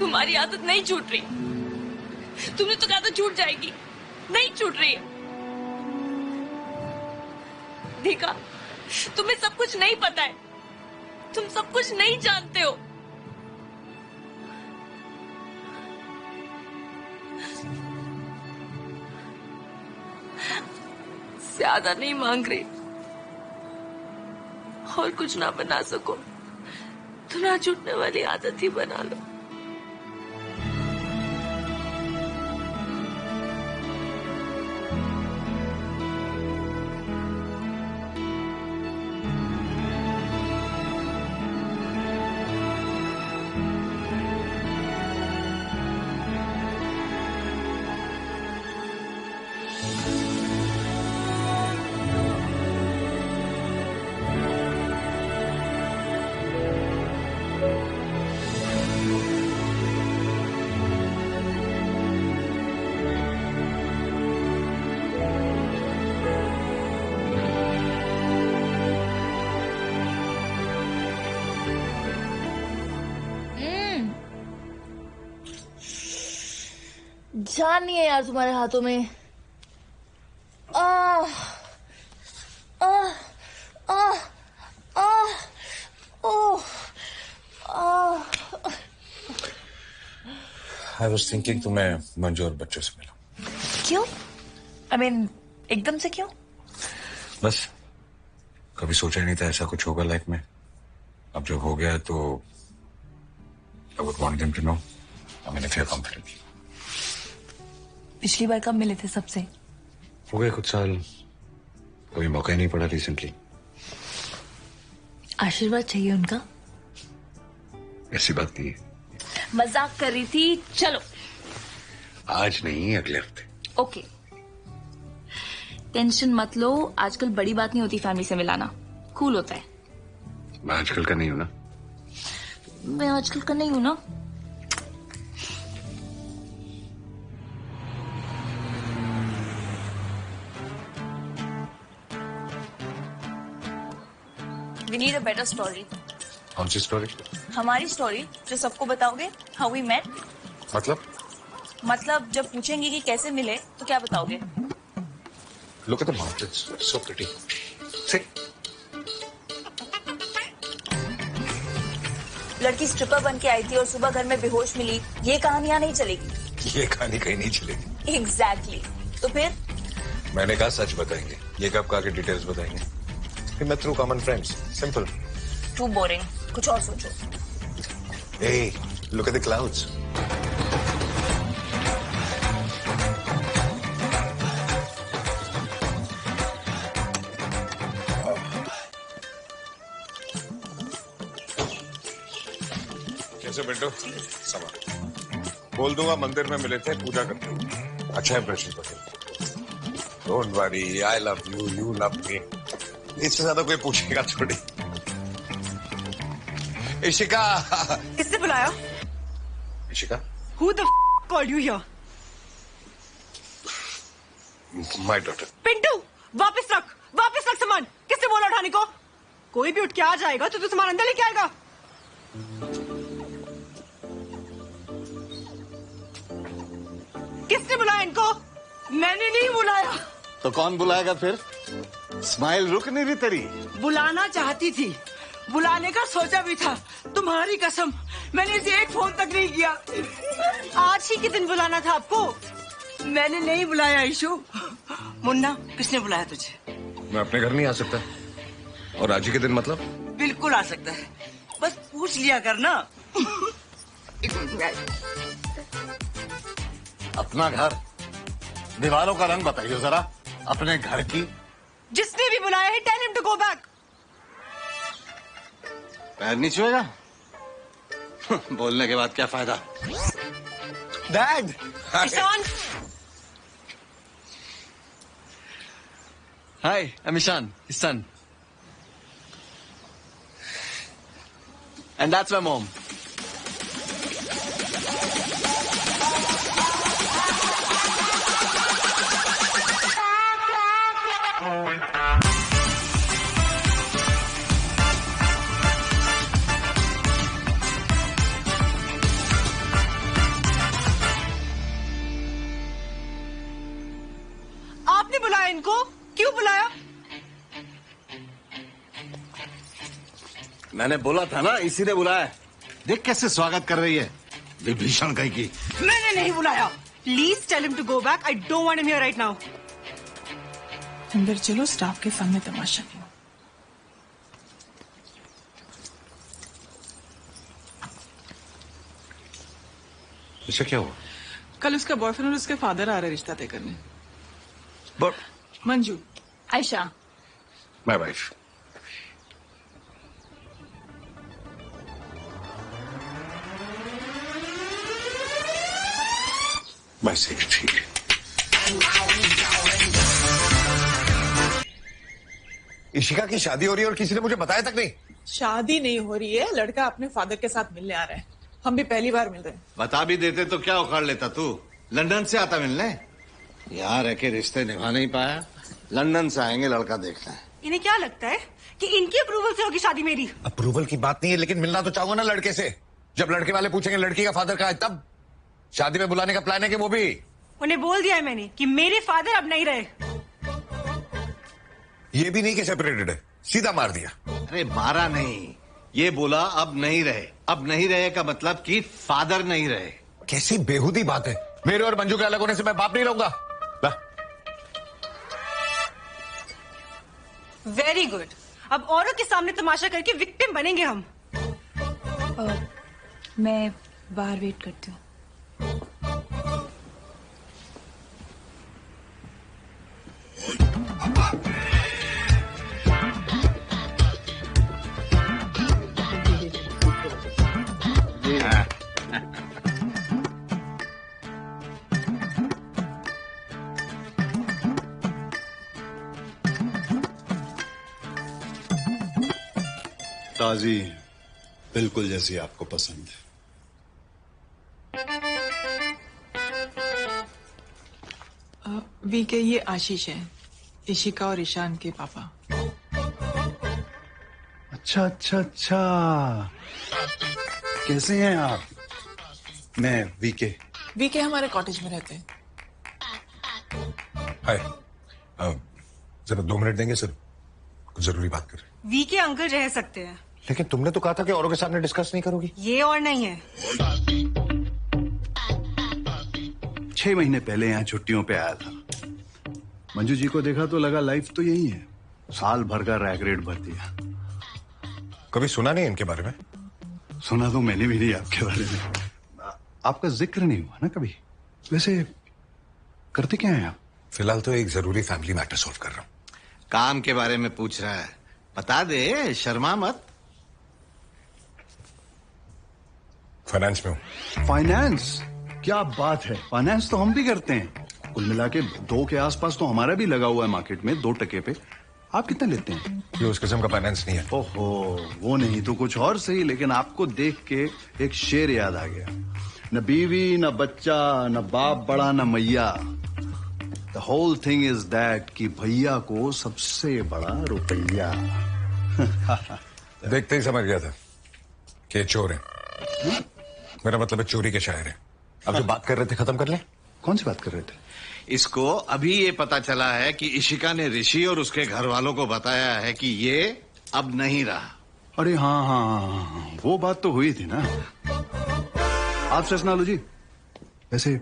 तुम्हारी आदत नहीं छूट रही। तुमने तो कहा था छूट जाएगी, नहीं छूट रही है। देखा, तुम्हें सब कुछ नहीं पता है, तुम सब कुछ नहीं जानते हो। ज्यादा नहीं मांग रही, और कुछ ना बना सको तो ना छूटने वाली आदत ही बना लो। जान नहीं है यार तुम्हारे हाथों में। आह आई वाज थिंकिंग तुम्हें मंजू और बच्चों से मिला। क्यों? I mean, एकदम से क्यों? बस कभी सोचा नहीं था ऐसा कुछ होगा लाइफ में। अब जब हो गया तो I would want them to know. I mean if you are comfortable. पिछली बार कब मिले थे सबसे? हो गए कुछ साल, कभी मौका ही नहीं पड़ा रिसेंटली। आशीर्वाद चाहिए उनका? ऐसी बात नहीं है, मजाक कर रही थी। चलो आज नहीं अगले हफ्ते। ओके, टेंशन मत लो, आजकल बड़ी बात नहीं होती फैमिली से मिलाना, कूल होता है। मैं आजकल का नहीं हूं ना। मैं आजकल का नहीं हूं ना। We need a better story. कौन सी स्टोरी? हमारी स्टोरी जो सबको बताओगे। How we met? मतलब जब पूछेंगे कि कैसे मिले तो क्या बताओगे? Look at the mountains, so pretty. See? लड़की स्ट्रिपर बन के आई थी और सुबह घर में बेहोश मिली, ये कहानियां नहीं चलेगी। ये कहानी कहीं नहीं चलेगी। एग्जैक्टली। तो फिर मैंने कहा सच बताएंगे, ये कब कहा के डिटेल्स बताएंगे। We met through common friends. Simple. Too boring, कुछ और सोचो। Hey, look at the clouds. कैसे बेटो? समा। बोल दूंगा मंदिर में मिले थे पूजा करते हुए। अच्छा इंप्रेशन पड़े। Don't worry, I love you, you love me. इससे ज्यादा कोई पूछेगा थोड़ी। इशिका। किसने बुलाया? Ishika? Who the called you here? My daughter. Pintu, वापस रख सामान। किसने बोला उठाने को? कोई भी उठ के आ जाएगा तो तू सामान अंदर लेके आएगा। किसने बुलाया इनको? मैंने नहीं बुलाया। तो कौन बुलाएगा फिर? स्माइल रुक नहीं रही तेरी। बुलाना चाहती थी, बुलाने का सोचा भी था। तुम्हारी कसम, मैंने इसे एक फोन तक नहीं किया। आज ही के दिन बुलाना था आपको। मैंने नहीं बुलाया ईशु। मुन्ना, किसने बुलाया तुझे? मैं अपने घर नहीं आ सकता। और आज ही के दिन मतलब? बिल्कुल आ सकता है, बस पूछ लिया करना। अपना घर, दीवारों का रंग बताइए जरा अपने घर की। जिसने भी बुलाया है, tell him to go back. पैर नहीं छुएगा? बोलने के बाद क्या फायदा? Dad! Ishan! Hi, I'm Ishan, his son. And that's my mom. आपने बुलाया इनको? क्यों बुलाया? मैंने बोला था ना, इसी ने बुलाया। देख कैसे स्वागत कर रही है विभीषण कहीं की। मैंने नहीं बुलाया। Please tell him to go back. I don't want him here right now. अंदर चलो, स्टाफ के सामने तमाशा नहीं। इससे क्या हुआ? कल उसका बॉयफ्रेंड और उसके फादर आ रहे रिश्ता तय करने। Manju. Ayesha. My wife. My secretary. Ishika की शादी हो रही है और किसी ने मुझे बताया तक नहीं। शादी नहीं हो रही है, लड़का अपने फादर के साथ मिलने आ रहा है। हम भी पहली बार मिल रहे हैं। बता भी देते तो क्या उखाड़ लेता तू? लंदन से आता मिलने? यहाँ रह के रिश्ते निभा नहीं पाया, लंदन से आएंगे लड़का देखना है। इन्हें क्या लगता है कि इनकी अप्रूवल से होगी शादी मेरी? अप्रूवल की बात नहीं है, लेकिन मिलना तो चाहूंगा ना लड़के से। जब लड़के वाले पूछेंगे लड़की का फादर कहाँ है, तब शादी में बुलाने का प्लान है कि वो भी? उन्हें बोल दिया है मैंने कि मेरे फादर अब नहीं रहे। ये भी नहीं कि सेपरेटेड है, सीधा मार दिया। अरे मारा नहीं, ये बोला अब नहीं रहे। अब नहीं रहे का मतलब कि फादर नहीं रहे। कैसी बेहूदी बात है। मेरे और मंजू के अलग होने से मैं बाप नहीं रहूंगा। ला। Very good. अब औरों के सामने तमाशा करके विक्टिम बनेंगे हम। मैं बाहर वेट करती हूँ। ताजी बिल्कुल जैसी आपको पसंद है। वीके, ये आशीष है, इशिका और ईशान के पापा। अच्छा अच्छा अच्छा, कैसे हैं आप? मैं वीके। वीके हमारे कॉटेज में रहते हैं। हाय, जरा 2 मिनट देंगे सर, कुछ जरूरी बात कर रहे हैं। वीके अंकल रह सकते हैं। लेकिन तुमने तो कहा था कि औरों के सामने डिस्कस नहीं करोगी। ये और नहीं है। 6 महीने पहले यहाँ छुट्टियों पे आया था। मंजू जी को देखा तो लगा लाइफ तो यही है, साल भर का रैक रेट भर दिया। कभी सुना नहीं इनके बारे में? सुना तो मैंने भी नहीं आपके बारे में। आपका जिक्र नहीं हुआ ना कभी। वैसे करते क्या हैं आप? फिलहाल तो एक जरूरी फैमिली मैटर सॉल्व कर रहा हूँ। काम के बारे में पूछ रहा है, बता दे, शर्मा मत। फाइनेंस में हूँ। फाइनेंस? क्या बात है, फाइनेंस तो हम भी करते हैं। कुल मिला के 2 के आसपास तो हमारा भी लगा हुआ है मार्केट में, 2 टके पे। आप कितना लेते हैं? ये उस किस्म का फाइनेंस नहीं है। ओहो, वो नहीं तो कुछ और सही, लेकिन आपको देख के एक शेर याद आ गया। न बीवी, न बच्चा, न बाप बड़ा, न मैया। The whole thing is that कि भैया को सबसे बड़ा रुपया। देखते ही समझ गया था कि ये चोर है। मेरा मतलब है चोरी के शायर है। अब जो बात कर रहे थे खत्म कर ले। कौन सी बात कर रहे थे? इसको अभी ये पता चला है कि इशिका ने ऋषि और उसके घर वालों को बताया है कि ये अब नहीं रहा। अरे हाँ हाँ हाँ, वो बात तो हुई थी ना। आप से सुना लो जी। वैसे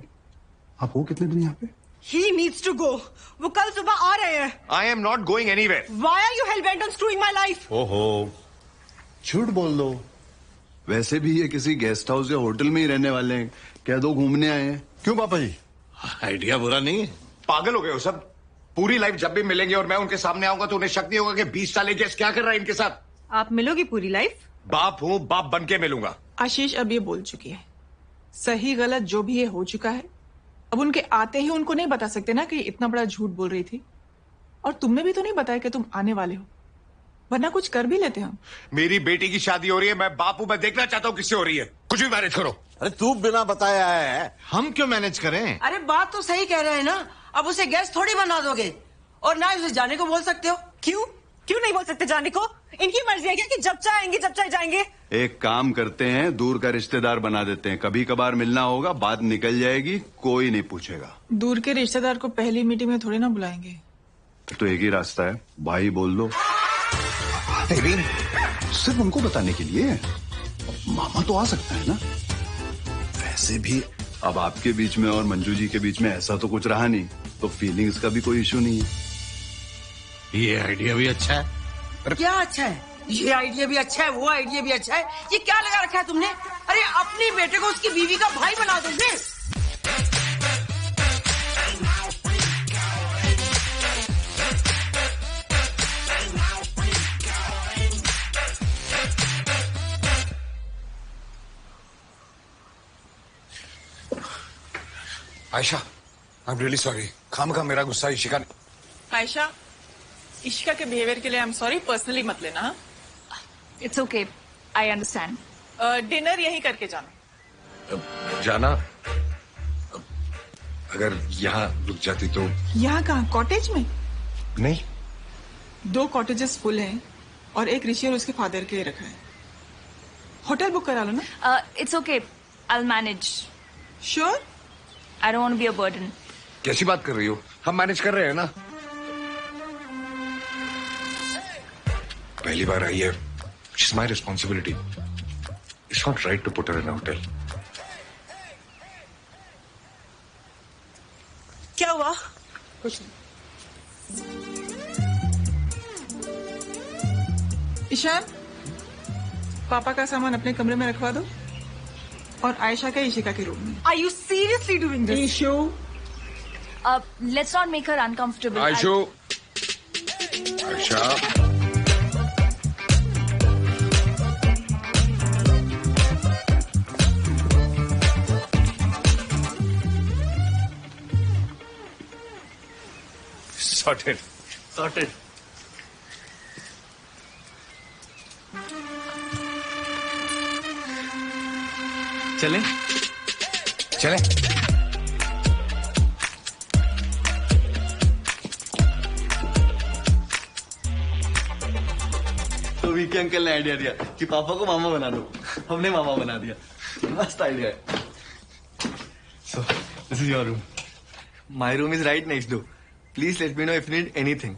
आप हो कितने दिन यहाँ पे? He needs to go. वो कल सुबह आ रहे हैं। I am not going anywhere. Why are you hell bent on screwing my life? ओहो, झूठ बोल दो। वैसे भी ये किसी गेस्ट हाउस या होटल में ही रहने वाले हैं, कह दो घूमने आए हैं। क्यों पापा जी? आइडिया बुरा नहीं है। पागल हो गए हो सब। पूरी लाइफ जब भी मिलेंगे और मैं उनके सामने आऊंगा तो उन्हें शक नहीं होगा कि 20 साल गेस्ट क्या कर रहा है इनके साथ। आप मिलोगी पूरी लाइफ? बाप हूं, बाप बन के मिलूंगा। आशीष अब ये बोल चुकी है, सही गलत जो भी ये हो चुका है। अब उनके आते ही उनको नहीं बता सकते ना कि इतना बड़ा झूठ बोल रही थी। और तुमने भी तो नहीं बताया कि तुम आने वाले हो, वरना कुछ कर भी लेते हम। मेरी बेटी की शादी हो रही है, मैं बाप हूं, मैं देखना चाहता हूं किससे हो रही है। कुछ भी मैनेज करो। अरे तू बिना बताए आया है, हम क्यों मैनेज करें? अरे बात तो सही कह रहे हैं ना। अब उसे गेस्ट थोड़ी बना दोगे, और ना उसे जाने को बोल सकते हो। क्यों क्यों नहीं बोल सकते जाने को? इनकी मर्जी है क्या कि जब चाहे आएंगे जब चाहे जाएंगे? एक काम करते हैं, दूर का रिश्तेदार बना देते हैं। कभी कभार मिलना होगा, बात निकल जाएगी, कोई नहीं पूछेगा। दूर के रिश्तेदार को पहली मीटिंग में थोड़ी ना बुलाएंगे। तो एक ही रास्ता है, भाई बोल दो। सिर्फ उनको बताने के लिए मामा तो आ सकता है ना। वैसे भी अब आपके बीच में और मंजू जी के बीच में ऐसा तो कुछ रहा नहीं, तो फीलिंग्स का भी कोई इशू नहीं है। ये आइडिया भी अच्छा है। क्या अच्छा है? ये आइडिया भी अच्छा है, वो आइडिया भी अच्छा है। ये क्या लगा रखा है तुमने? अरे अपने बेटे को उसकी बीवी का भाई बना दोगे? Ayesha, I am really sorry. खामखा मेरा गुस्सा इशिका ने। आयशा, इशिका के बिहेवियर के लिए आई एम सॉरी, पर्सनली मत लेना। It's okay, I understand. Dinner यहीं करके जाना। जाना? अगर यहाँ रुक जाती तो? यहाँ कहाँ, कॉटेज में? नहीं, 2 कॉटेजेस फुल हैं और एक ऋषि और उसके फादर के लिए रखा है। होटल बुक करा लो ना। It's okay, I will manage. Sure? I don't want to be a burden. कैसी बात कर रही हो? हम मैनेज कर रहे हैं ना। पहली बार आई है, it's my responsibility. It's not right to put her in a hotel. क्या हुआ? कुछ नहीं। ईशान, पापा का सामान अपने कमरे में रखवा दो और आयशा का ईशिका के रूम में। Are you seriously doing this? Ishu, Let's not make her uncomfortable. Ayshu, Ayesha, Sorted. Sorted. चलें? चले। तो वीके अंकल ने आइडिया दिया कि पापा को मामा बना दो। हमने मामा बना दिया। मस्त आइडिया है। So, this is your room. My room is right next door. Please let me know if you need anything.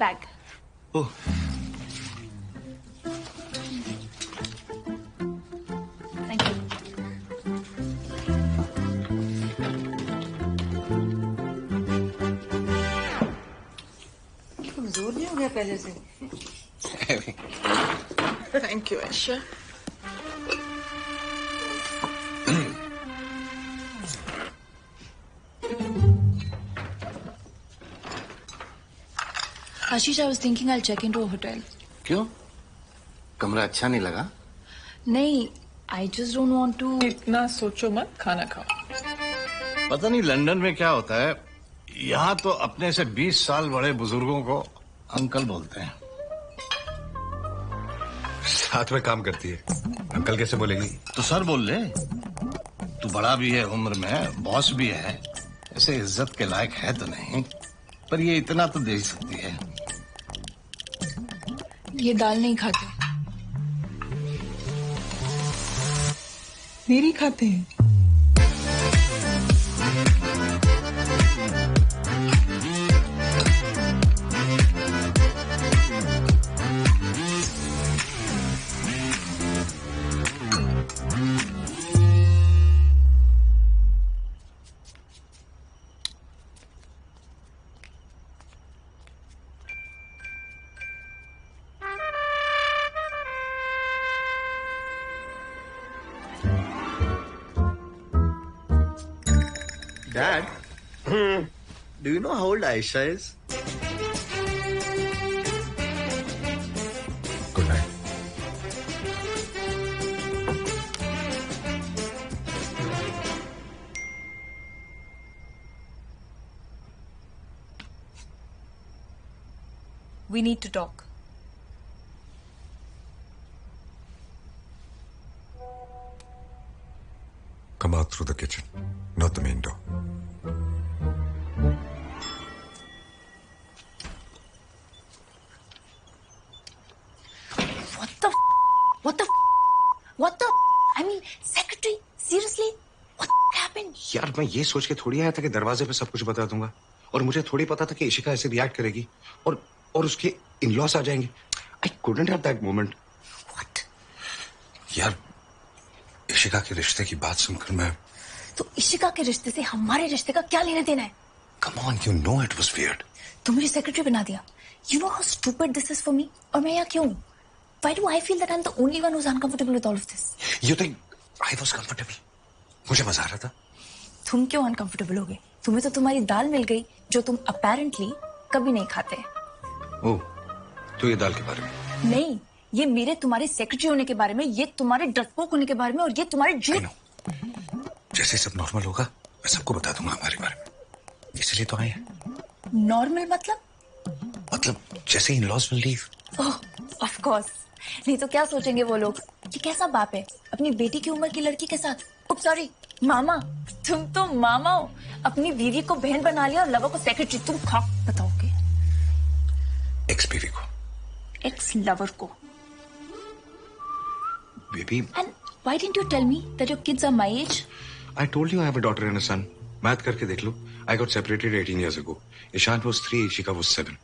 Bag. Oh. Thank you. कमजोर नहीं हो गया पहले से? Thank you Ayesha. Ashish, I was thinking I'll check into a hotel. क्यों? कमरा अच्छा नहीं लगा? नहीं, I just don't want to. इतना सोचो मत, खाना खाओ। पता नहीं लंदन में क्या होता है, यहाँ तो अपने से 20 साल बड़े बुजुर्गों को अंकल बोलते हैं। साथ में काम करती है, अंकल कैसे बोलेगी? तो सर बोल ले। तू बड़ा भी है उम्र में, बॉस भी है, ऐसे इज्जत के लायक है तो नहीं, पर ये इतना तो दे ही सकती है। ये दाल नहीं खाते। मेरी खाते हैं। Dad, do you know how old Aisha is? Good night. We need to talk. Come out through the kitchen, not the main door. What the? I mean, secretary, seriously? What happened? यार मैं ये सोच के थोड़ी आया था कि दरवाजे पे सब कुछ बता दूंगा, और मुझे थोड़ी पता था कि इशिका ऐसे रिएक्ट करेगी और उसके इन-लॉस आ जाएंगे। I couldn't have that moment. What? यार इशिका के रिश्ते की बात सुनकर मैं तो इशिका के रिश्ते से हमारे रिश्ते का क्या लेना देना है? Come on, you know it was weird. तू मुझे सेक्रेटरी बना दिया। You know how stupid this is for me? और मैं यहाँ क्यों? Why do I feel that I'm the only one who's uncomfortable with all of this? You think I was comfortable? मुझे मजा आ रहा था। तुम क्यों अनकंफर्टेबल हो गए? तुम्हें तो तुम्हारी दाल मिल गई जो तुम अपेरेंटली कभी नहीं खाते। ओह, तो ये दाल के बारे में? नहीं, ये मेरे तुम्हारे सेक्रेटरी होने के बारे में, ये तुम्हारे डरपोक होने के बारे में, और ये तुम्हारे झूठ। जैसे सब नॉर्मल होगा मैं सबको बता दूंगा हमारे बारे में, इसलिए तो आए हैं। नॉर्मल मतलब? मतलब जैसे in-laws will leave. Oh, of course. नहीं तो क्या सोचेंगे वो लोग कि कैसा बाप है अपनी बेटी की उम्र की लड़की के साथ। उप सॉरी, मामा। तुम तो मामा हो। अपनी बीवी को बहन बना लिया और लवर को सेक्रेटरी। तुम खाक बताओगे? एक्स बीवी को। एक्स लवर को। Baby. And why didn't you tell me that your kids are my age? I told you I have a daughter and a son. Math करके देख लो। I got separated 18 years ago. Ishant was 3, Ishika was 7.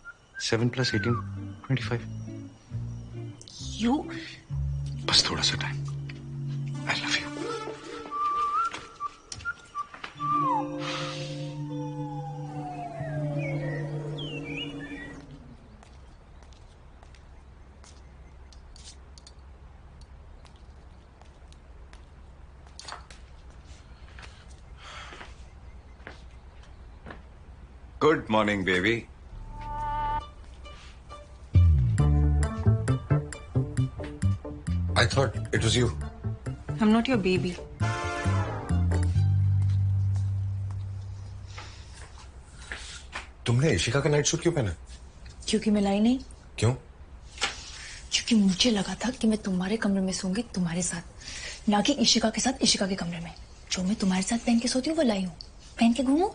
7 plus 18, 25. You? बस थोड़ा सा time. I love you. Good morning baby. I thought it was you. I'm not your baby. तुमने इशिका का night suit क्यों पहना? क्योंकि मैं लाई नहीं। क्यों? क्योंकि मुझे लगा था कि मैं तुम्हारे कमरे में सोऊंगी तुम्हारे साथ, ना कि इशिका के साथ इशिका के कमरे में। जो मैं तुम्हारे साथ पहन के सोती हूँ वो लाई हूँ। पहन के घूमो।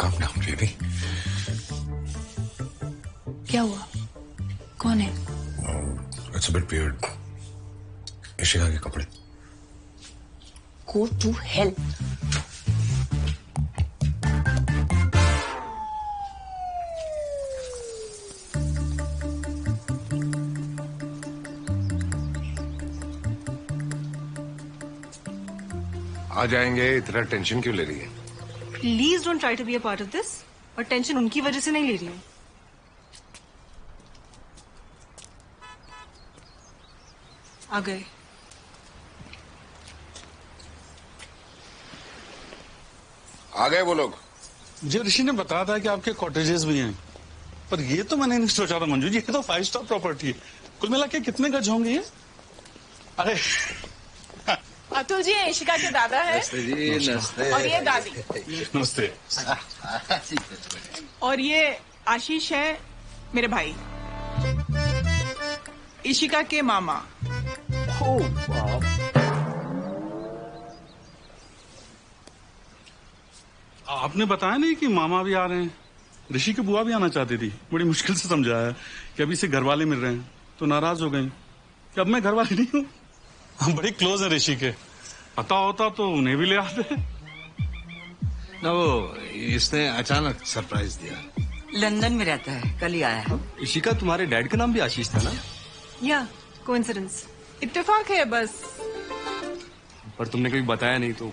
Calm down, baby. क्या हुआ? कौन है? It's a bit weird. Ishika के कपड़े। Go to hell. आ जाएंगे, इतना टेंशन क्यों ले रही है? Please don't try to be a part of this. और टेंशन उनकी वजह से नहीं ले रही हूँ। आ गए। आ गए वो लोग। मुझे ऋषि ने बताया था कि आपके कॉटेजेस भी हैं, पर ये तो मैंने नहीं सोचा था मंजू जी, ये तो 5 स्टार प्रॉपर्टी है। कुल मिला के कितने गज होंगे ये? अरे अतुल जी इशिका के दादा है। नमस्ते जी, नमस्ते। और ये दादी। नमस्ते। और ये आशीष है मेरे भाई, इशिका के मामा। आपने बताया नहीं कि मामा भी आ रहे हैं? ऋषि की बुआ भी आना चाहती थी, बड़ी मुश्किल से समझाया कि अभी से घर वाले मिल रहे हैं तो नाराज हो गई कि अब मैं घर वाली नहीं हूँ। हम बड़े क्लोज हैं ऋषि के, पता होता तो उन्हें भी ले आते। ना वो इसने अचानक सरप्राइज दिया। लंदन में रहता है, कल ही आया है। इशिका तुम्हारे डैड का नाम भी आशीष था ना? या कोइंसिडेंस। इत्तेफाक है बस। पर तुमने कभी बताया नहीं तो।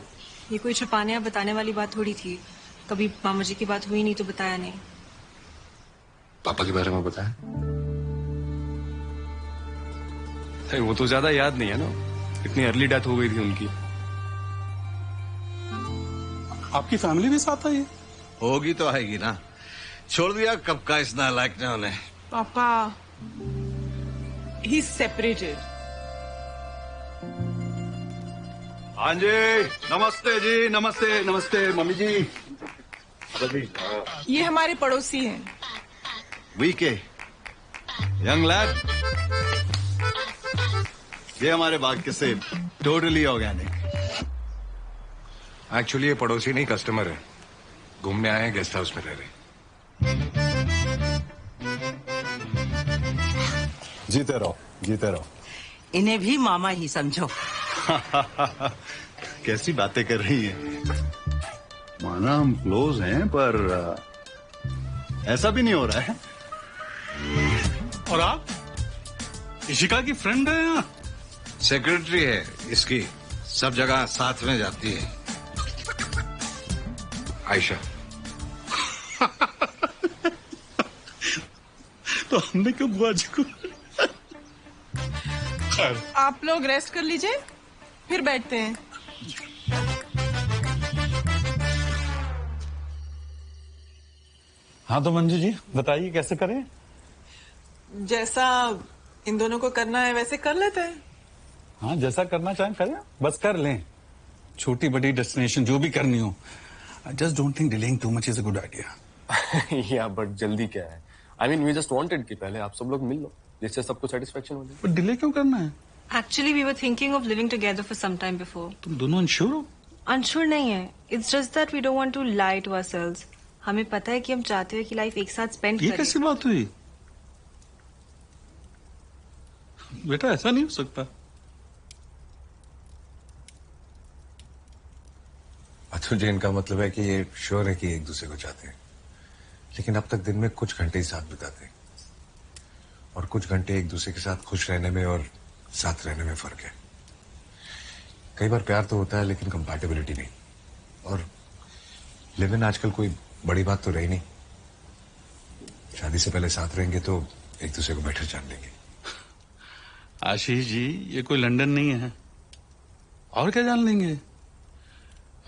ये कोई छुपाने या बताने वाली बात थोड़ी थी। कभी मामा जी की बात हुई नहीं तो बताया नहीं। पापा के बारे में बताया? अरे वो तो ज्यादा याद नहीं है ना, इतनी अर्ली डेथ हो गई थी उनकी। आपकी फैमिली भी साथ आई? होगी तो आएगी ना, छोड़ दिया कब का इस नालायक ने उन्हें। पापा ही सेपरेटेड। हाँ जी, नमस्ते जी, नमस्ते नमस्ते मम्मी जी। ये हमारे पड़ोसी हैं। VK, young lad. ये हमारे बाग के सेब, टोटली ऑर्गेनिक। एक्चुअली ये पड़ोसी नहीं, कस्टमर है। घूमने आए हैं, गेस्ट हाउस में रह रहे। जीते रहो, जीते रहो। इन्हें भी मामा ही समझो। कैसी बातें कर रही है। माना हम क्लोज हैं, पर ऐसा भी नहीं हो रहा है। और आप इशिका की फ्रेंड है या? सेक्रेटरी है इसकी, सब जगह साथ में जाती है। आयशा। तो हमने क्यों बुआ जी को? खैर, आप लोग रेस्ट कर लीजिए, फिर बैठते हैं। हाँ तो मंजू जी बताइए कैसे करें? जैसा इन दोनों को करना है वैसे कर लेते हैं। हाँ जैसा करना चाहें करें, बस कर लें। छोटी बड़ी डेस्टिनेशन जो भी करनी हो। I just don't think delaying too much is a good idea. या बट जल्दी क्या है? I mean, we just wanted कि पहले आप सब लोग मिल लो, जिससे सबको सेटिस्फेक्शन हो जाए। पर डिले क्यों करना है? Actually, we were thinking of living together for some time before. तुम दोनों अनश्योर हो? अनश्योर नहीं है। It's just that we don't want to lie to ourselves. हमें पता है कि हम चाहते हैं कि लाइफ एक साथ स्पेंड ये करें। कैसी बात हुई? बेटा ऐसा नहीं हो सकता। अतुल जी, इनका मतलब है कि ये श्योर है कि एक दूसरे को चाहते हैं, लेकिन अब तक दिन में कुछ घंटे ही साथ बिताते हैं, और कुछ घंटे एक दूसरे के साथ खुश रहने में और साथ रहने में फर्क है। कई बार प्यार तो होता है लेकिन कंपैटिबिलिटी नहीं, और लिव इन आजकल कोई बड़ी बात तो रही नहीं। शादी से पहले साथ रहेंगे तो एक दूसरे को बेटर जान लेंगे। आशीष जी, ये कोई लंदन नहीं है, और क्या जान लेंगे?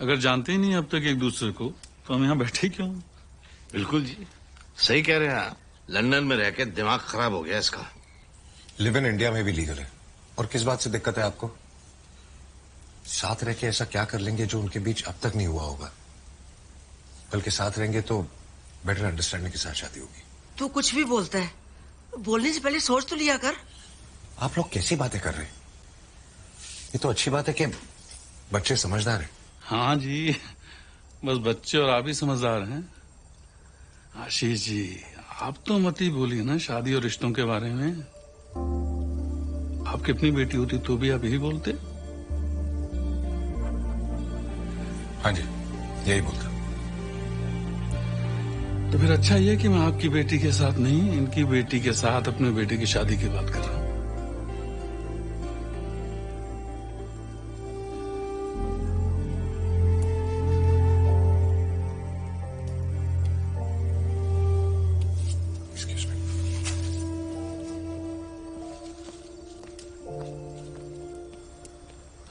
अगर जानते ही नहीं अब तक एक दूसरे को तो हम यहाँ बैठे क्यों? बिल्कुल जी, सही कह रहे हैं आप। लंदन में रह के दिमाग खराब हो गया इसका। लिव इन इंडिया में भी लीगल है। और किस बात से दिक्कत है आपको? साथ रह के ऐसा क्या कर लेंगे जो उनके बीच अब तक नहीं हुआ होगा? बल्कि साथ रहेंगे तो बेटर अंडरस्टैंडिंग के साथ शादी होगी। तू कुछ भी बोलता है, बोलने से पहले सोच तो लिया कर। आप लोग कैसी बातें कर रहे हैं? ये तो अच्छी बात है कि बच्चे समझदार हैं। हाँ जी, बस बच्चे और आप ही समझदार हैं। आशीष जी, आप तो मत ही बोलिए ना शादी और रिश्तों के बारे में। आपकी अपनी बेटी होती तो भी आप यही बोलते। हाँ जी, यही बोलता। तो फिर अच्छा ये कि मैं आपकी बेटी के साथ नहीं, इनकी बेटी के साथ अपने बेटे की शादी की बात कर रहा हूं।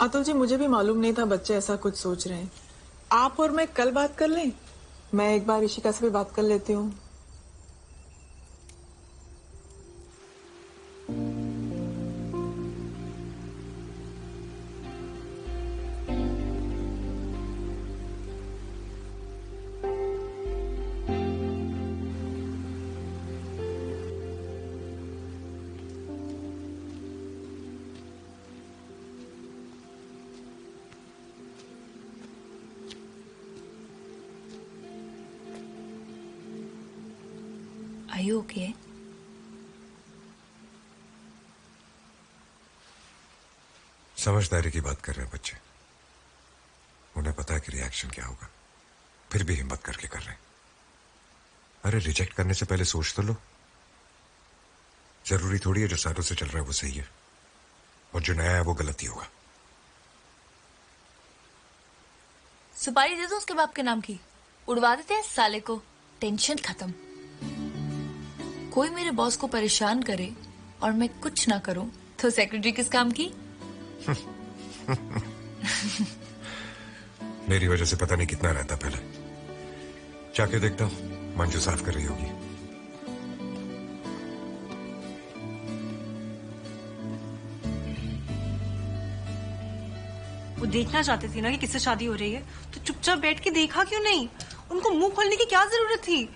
अतुल जी, मुझे भी मालूम नहीं था बच्चे ऐसा कुछ सोच रहे हैं। आप और मैं कल बात कर लें? मैं एक बार ऋषिका से भी बात कर लेती हूँ। Are you okay? समझदारी की बात कर रहे हैं बच्चे। उन्हें पता है कि रिएक्शन क्या होगा, फिर भी हिम्मत करके कर रहे हैं। अरे रिजेक्ट करने से पहले सोच तो लो। जरूरी थोड़ी है जो सालों से चल रहा है वो सही है और जो नया है वो गलत ही होगा। सुपारी दे दो उसके बाप के नाम की, उड़वा देते हैं साले को, टेंशन खत्म। कोई मेरे बॉस को परेशान करे और मैं कुछ ना करूं तो सेक्रेटरी किस काम की? मेरी वजह से पता नहीं कितना रहता पहले। जाके देखता हूं, मंजू साफ कर रही होगी। वो देखना चाहते थे ना कि किससे शादी हो रही है, तो चुपचाप बैठ के देखा क्यों नहीं? उनको मुंह खोलने की क्या जरूरत थी?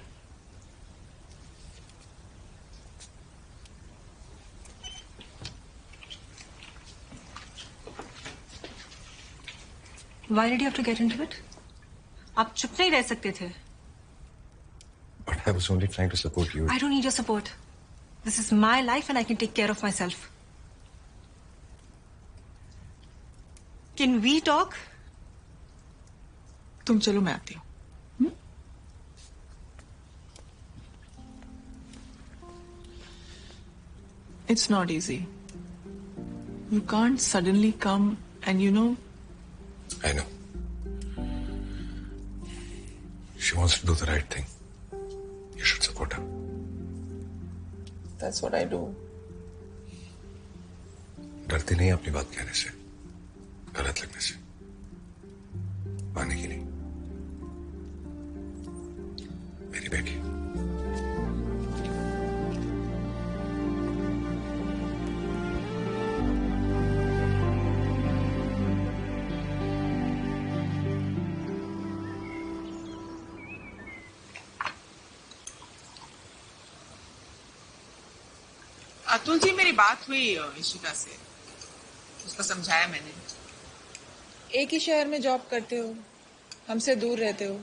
Why did you have to get into it? आप चुप नहीं रह सकते थे। But I was only trying to support you. I don't need your support. This is my life and I can take care of myself. Can we talk? तुम चलो, मैं आती हूँ। It's not easy. You can't suddenly come and I know. She wants to do the right thing. You should support her. That's what I do. डरती नहीं अपनी बात कहने से, गलत लगने से, माने की नहीं। मेरी बेटी। अतुल जी, मेरी बात हुई ऋषिका से, उसको समझाया मैंने। एक ही शहर में जॉब करते हो, हमसे दूर रहते हो,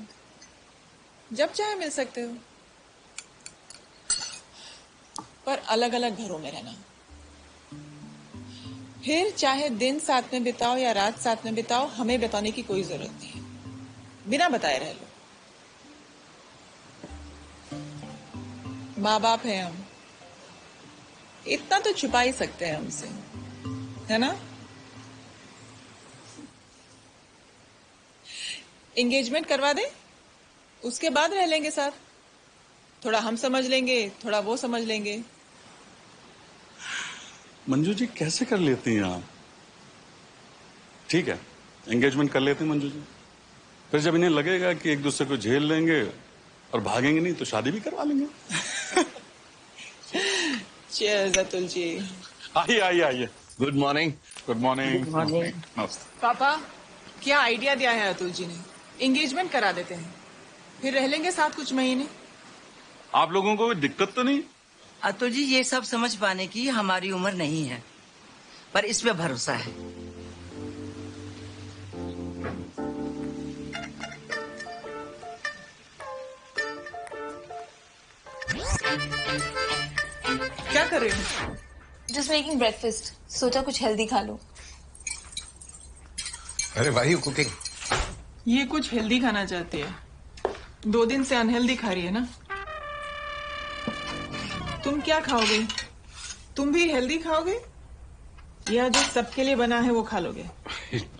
जब चाहे मिल सकते हो, पर अलग अलग घरों में रहना। फिर चाहे दिन साथ में बिताओ या रात साथ में बिताओ, हमें बताने की कोई जरूरत नहीं है, बिना बताए रह लो। माँ बाप है हम, इतना तो छुपा ही सकते हैं हमसे, है ना? एंगेजमेंट करवा दे, उसके बाद रह लेंगे साथ। थोड़ा हम समझ लेंगे, थोड़ा वो समझ लेंगे। मंजू जी, कैसे कर लेती हैं आप? ठीक है, एंगेजमेंट कर लेते हैं मंजू जी। फिर जब इन्हें लगेगा कि एक दूसरे को झेल लेंगे और भागेंगे नहीं तो शादी भी करवा लेंगे। चीयर्स अतुल जी। आइए आइए आइए। Good morning. Good morning. Good morning. पापा क्या आइडिया दिया है अतुल जी ने, एंगेजमेंट करा देते हैं, फिर रह लेंगे साथ कुछ महीने। आप लोगों को कोई दिक्कत तो नहीं? अतुल जी ये सब समझ पाने की हमारी उम्र नहीं है, पर इस पे भरोसा है। क्या कर रहे हो? जस्ट मेकिंग ब्रेकफास्ट, सोचा कुछ हेल्दी खा लो। अरे वाई यू कुकिंग? ये कुछ हेल्दी खाना चाहती है, 2 दिन से अनहेल्दी खा रही है ना। तुम क्या खाओगे? तुम भी हेल्दी खाओगे या जो सबके लिए बना है वो खा लोगे?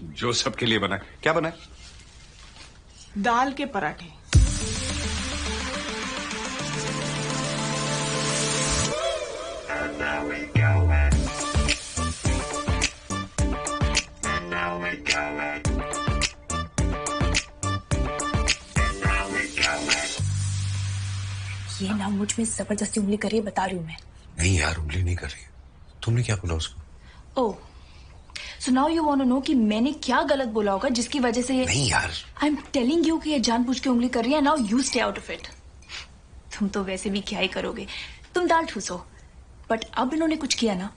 जो सबके लिए बना है। क्या बना है? दाल के पराठे। ये ना मुझ में जबरदस्ती उंगली करिए, बता रही हूँ मैं। नहीं यार, उंगली नहीं कर रही। तुमने क्या बोला उसको? Oh, so now you want to know कि मैंने क्या गलत बोला होगा जिसकी वजह से ये। नहीं यार, आई एम टेलिंग यू कि ये जानबूझ के उंगली कर रही है। Now you stay out of it. तुम तो वैसे भी क्या ही करोगे, तुम दाल ठूसो, बट अब इन्होंने कुछ किया ना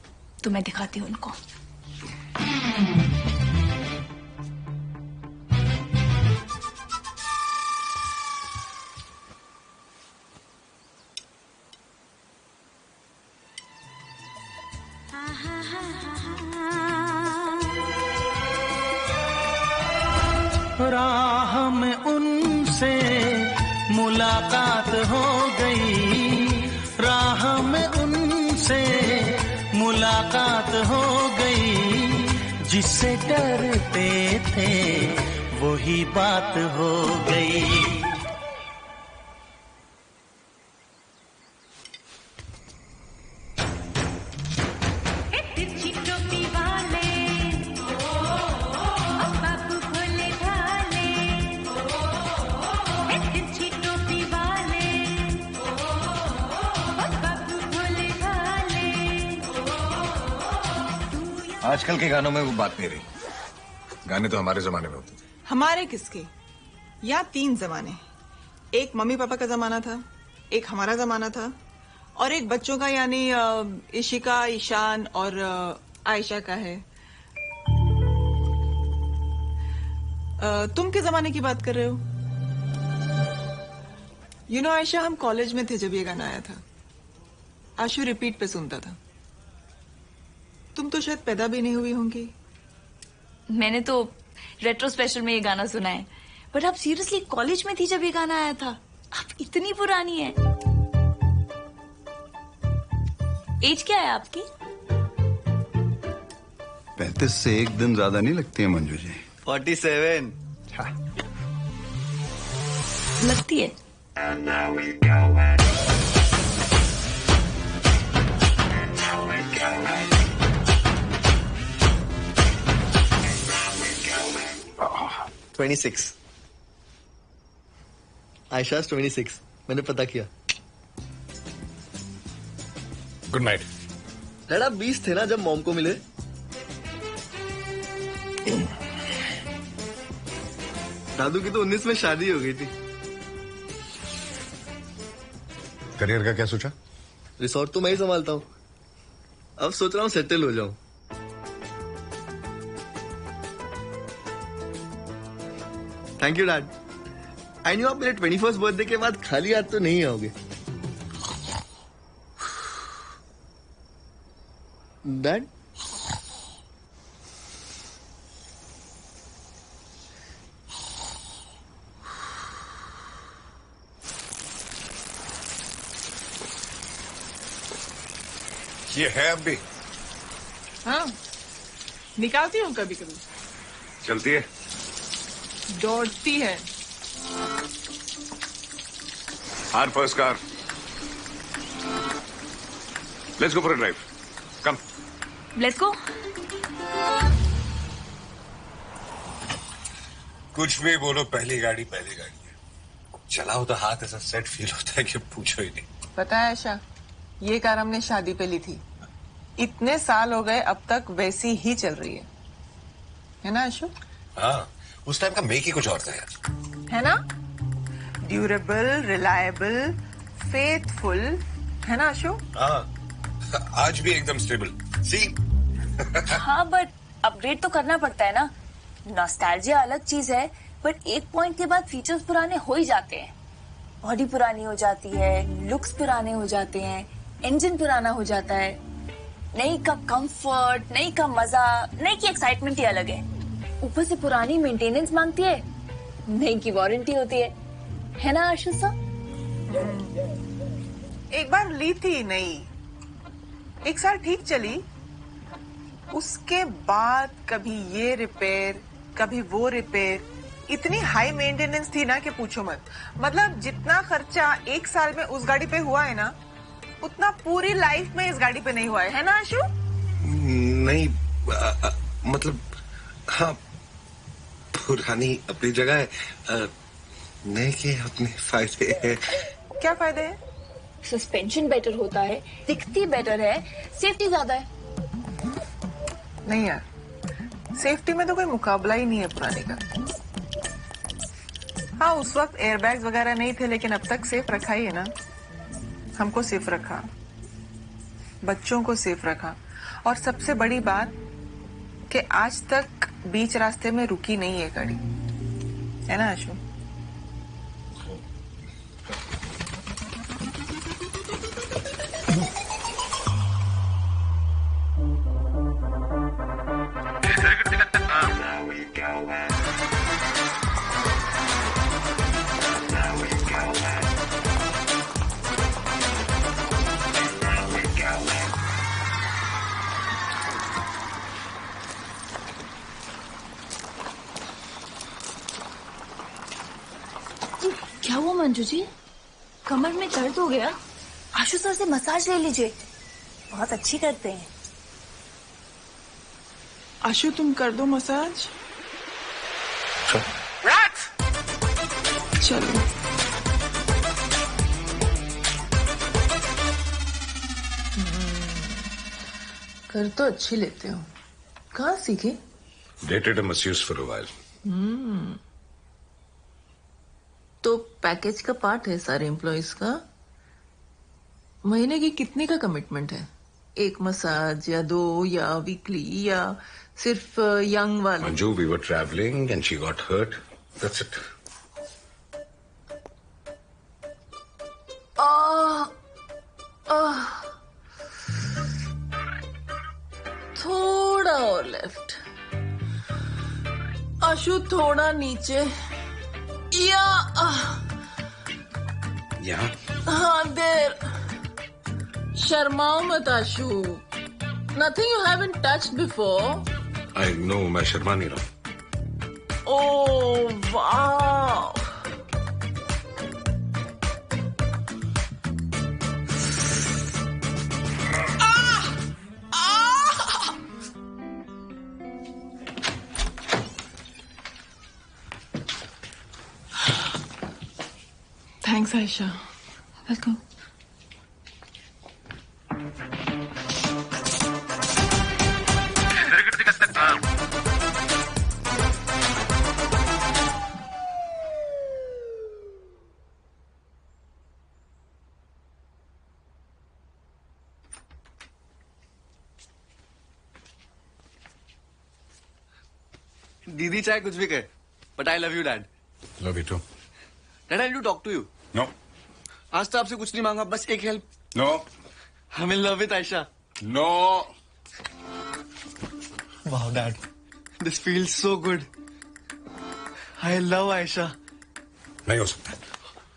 तो मैं दिखाती हूँ उनको। राह में उनसे मुलाकात हो गई, राह में उनसे मुलाकात हो गई, जिससे डरते थे वही बात हो गई। आजकल के गानों में वो बात नहीं रही। गाने तो हमारे जमाने में होते थे। हमारे किसके? या 3 जमाने। एक मम्मी पापा का जमाना था, एक हमारा जमाना था, और एक बच्चों का यानी इशिका, ईशान और आयशा का है। तुम के जमाने की बात कर रहे हो? यू नो आयशा, हम कॉलेज में थे जब ये गाना आया था। आशु रिपीट पे सुनता था। तुम तो शायद पैदा भी नहीं हुई होंगी। मैंने तो रेट्रो स्पेशल में ये गाना सुना है, बट आप सीरियसली कॉलेज में थी जब ये गाना आया था? आप इतनी पुरानी है। एज क्या है आपकी? 35 से एक दिन ज्यादा नहीं लगती है मंजू जी। 47 लगती है। आयशा 26। मैंने पता किया। Good night. डैड आप 20 थे ना जब मॉम को मिले? दादू की तो 19 में शादी हो गई थी। करियर का क्या सोचा? रिसोर्ट तो मैं ही संभालता हूँ। अब सोच रहा हूँ सेटल हो जाऊं। Thank you dad. I knew आप मेरे 21st बर्थडे के बाद खाली हाथ तो नहीं आओगे। डैड ये है अब भी? हाँ, निकालती हूँ कभी कभी। चलती है? दौड़ती है। Our first car. Let's go for a drive. Come. Let's go. कुछ भी बोलो, पहली गाड़ी है। चलाओ तो हाथ ऐसा सेट फील होता है कि पूछो ही नहीं। पता है आशा, ये कार हमने शादी पे ली थी, इतने साल हो गए अब तक वैसी ही चल रही है ना आशु? हाँ, उस टाइम का मेक ही कुछ और था यार। है ना? ड्यूरेबल, रिलायबल, फेथफुल, है ना आशु? हाँ, आज भी एकदम स्टेबल। सी? हाँ, बट अपग्रेड तो करना पड़ता है ना। नॉस्टैल्जिया अलग चीज है, बट एक पॉइंट के बाद फीचर्स पुराने हो ही जाते हैं। बॉडी पुरानी हो जाती है, लुक्स पुराने हो जाते हैं, इंजन पुराना हो जाता है। नई का कंफर्ट, नई का मजा, नई की एक्साइटमेंट ही अलग है। ऊपर से पुरानी मेंटेनेंस मांगती है, नई की वारंटी होती है ना आशु सर? एक बार ली थी नई, एक साल ठीक चली, उसके बाद कभी ये रिपेयर, कभी वो रिपेयर, इतनी हाई मेंटेनेंस थी ना कि पूछो मत। मतलब जितना खर्चा एक साल में उस गाड़ी पे हुआ है ना, उतना पूरी लाइफ में इस गाड़ी पे नहीं हुआ है ना आशु? नहीं, मतलब हाँ, पुरानी अपनी जगह है, नए के अपने फायदे हैं। क्या फायदे हैं? सस्पेंशन बेटर होता है, दिखती बेटर है, सेफ्टी ज्यादा है। नहीं यार, सेफ्टी में तो कोई मुकाबला ही नहीं है पुराने का। हाँ, उस वक्त एयरबैग्स वगैरह नहीं थे, लेकिन अब तक सेफ रखा ही है ना। हमको सेफ रखा, बच्चों को सेफ रखा, और सबसे बड़ी बात कि आज तक बीच रास्ते में रुकी नहीं है गाड़ी, है ना आशु? क्या हुआ मंजू जी? कमर में दर्द हो गया? आशु सर से मसाज ले लीजिए, बहुत अच्छी करते हैं। आशु तुम कर दो मसाज। चलो। कर तो अच्छी लेते हो, कहाँ सीखे? Dated a masseuse for a while. तो पैकेज का पार्ट है सारे एम्प्लॉइज का। महीने की कितने का कमिटमेंट है? एक मसाज या दो या वीकली या सिर्फ यंग वाले? Manju, we were traveling and she got hurt. That's it. थोड़ा और लेफ्ट आशु, थोड़ा नीचे या यहाँ? हाँ, देर। शर्माओ मत Ashu, nothing you haven't touched before. I know, मैं शर्मा नहीं रहा। ओह वाह, थैंक्स आयशा। वेलकम। दीदी चाहे कुछ भी कहे, but I love you dad. Love you too. Dad, I need to talk to you. No. आज तो आपसे कुछ नहीं मांगा, बस एक help. No. I'm in love with Aisha. No. Wow, Dad. This feels so good. I love Aisha. नहीं हो सकता।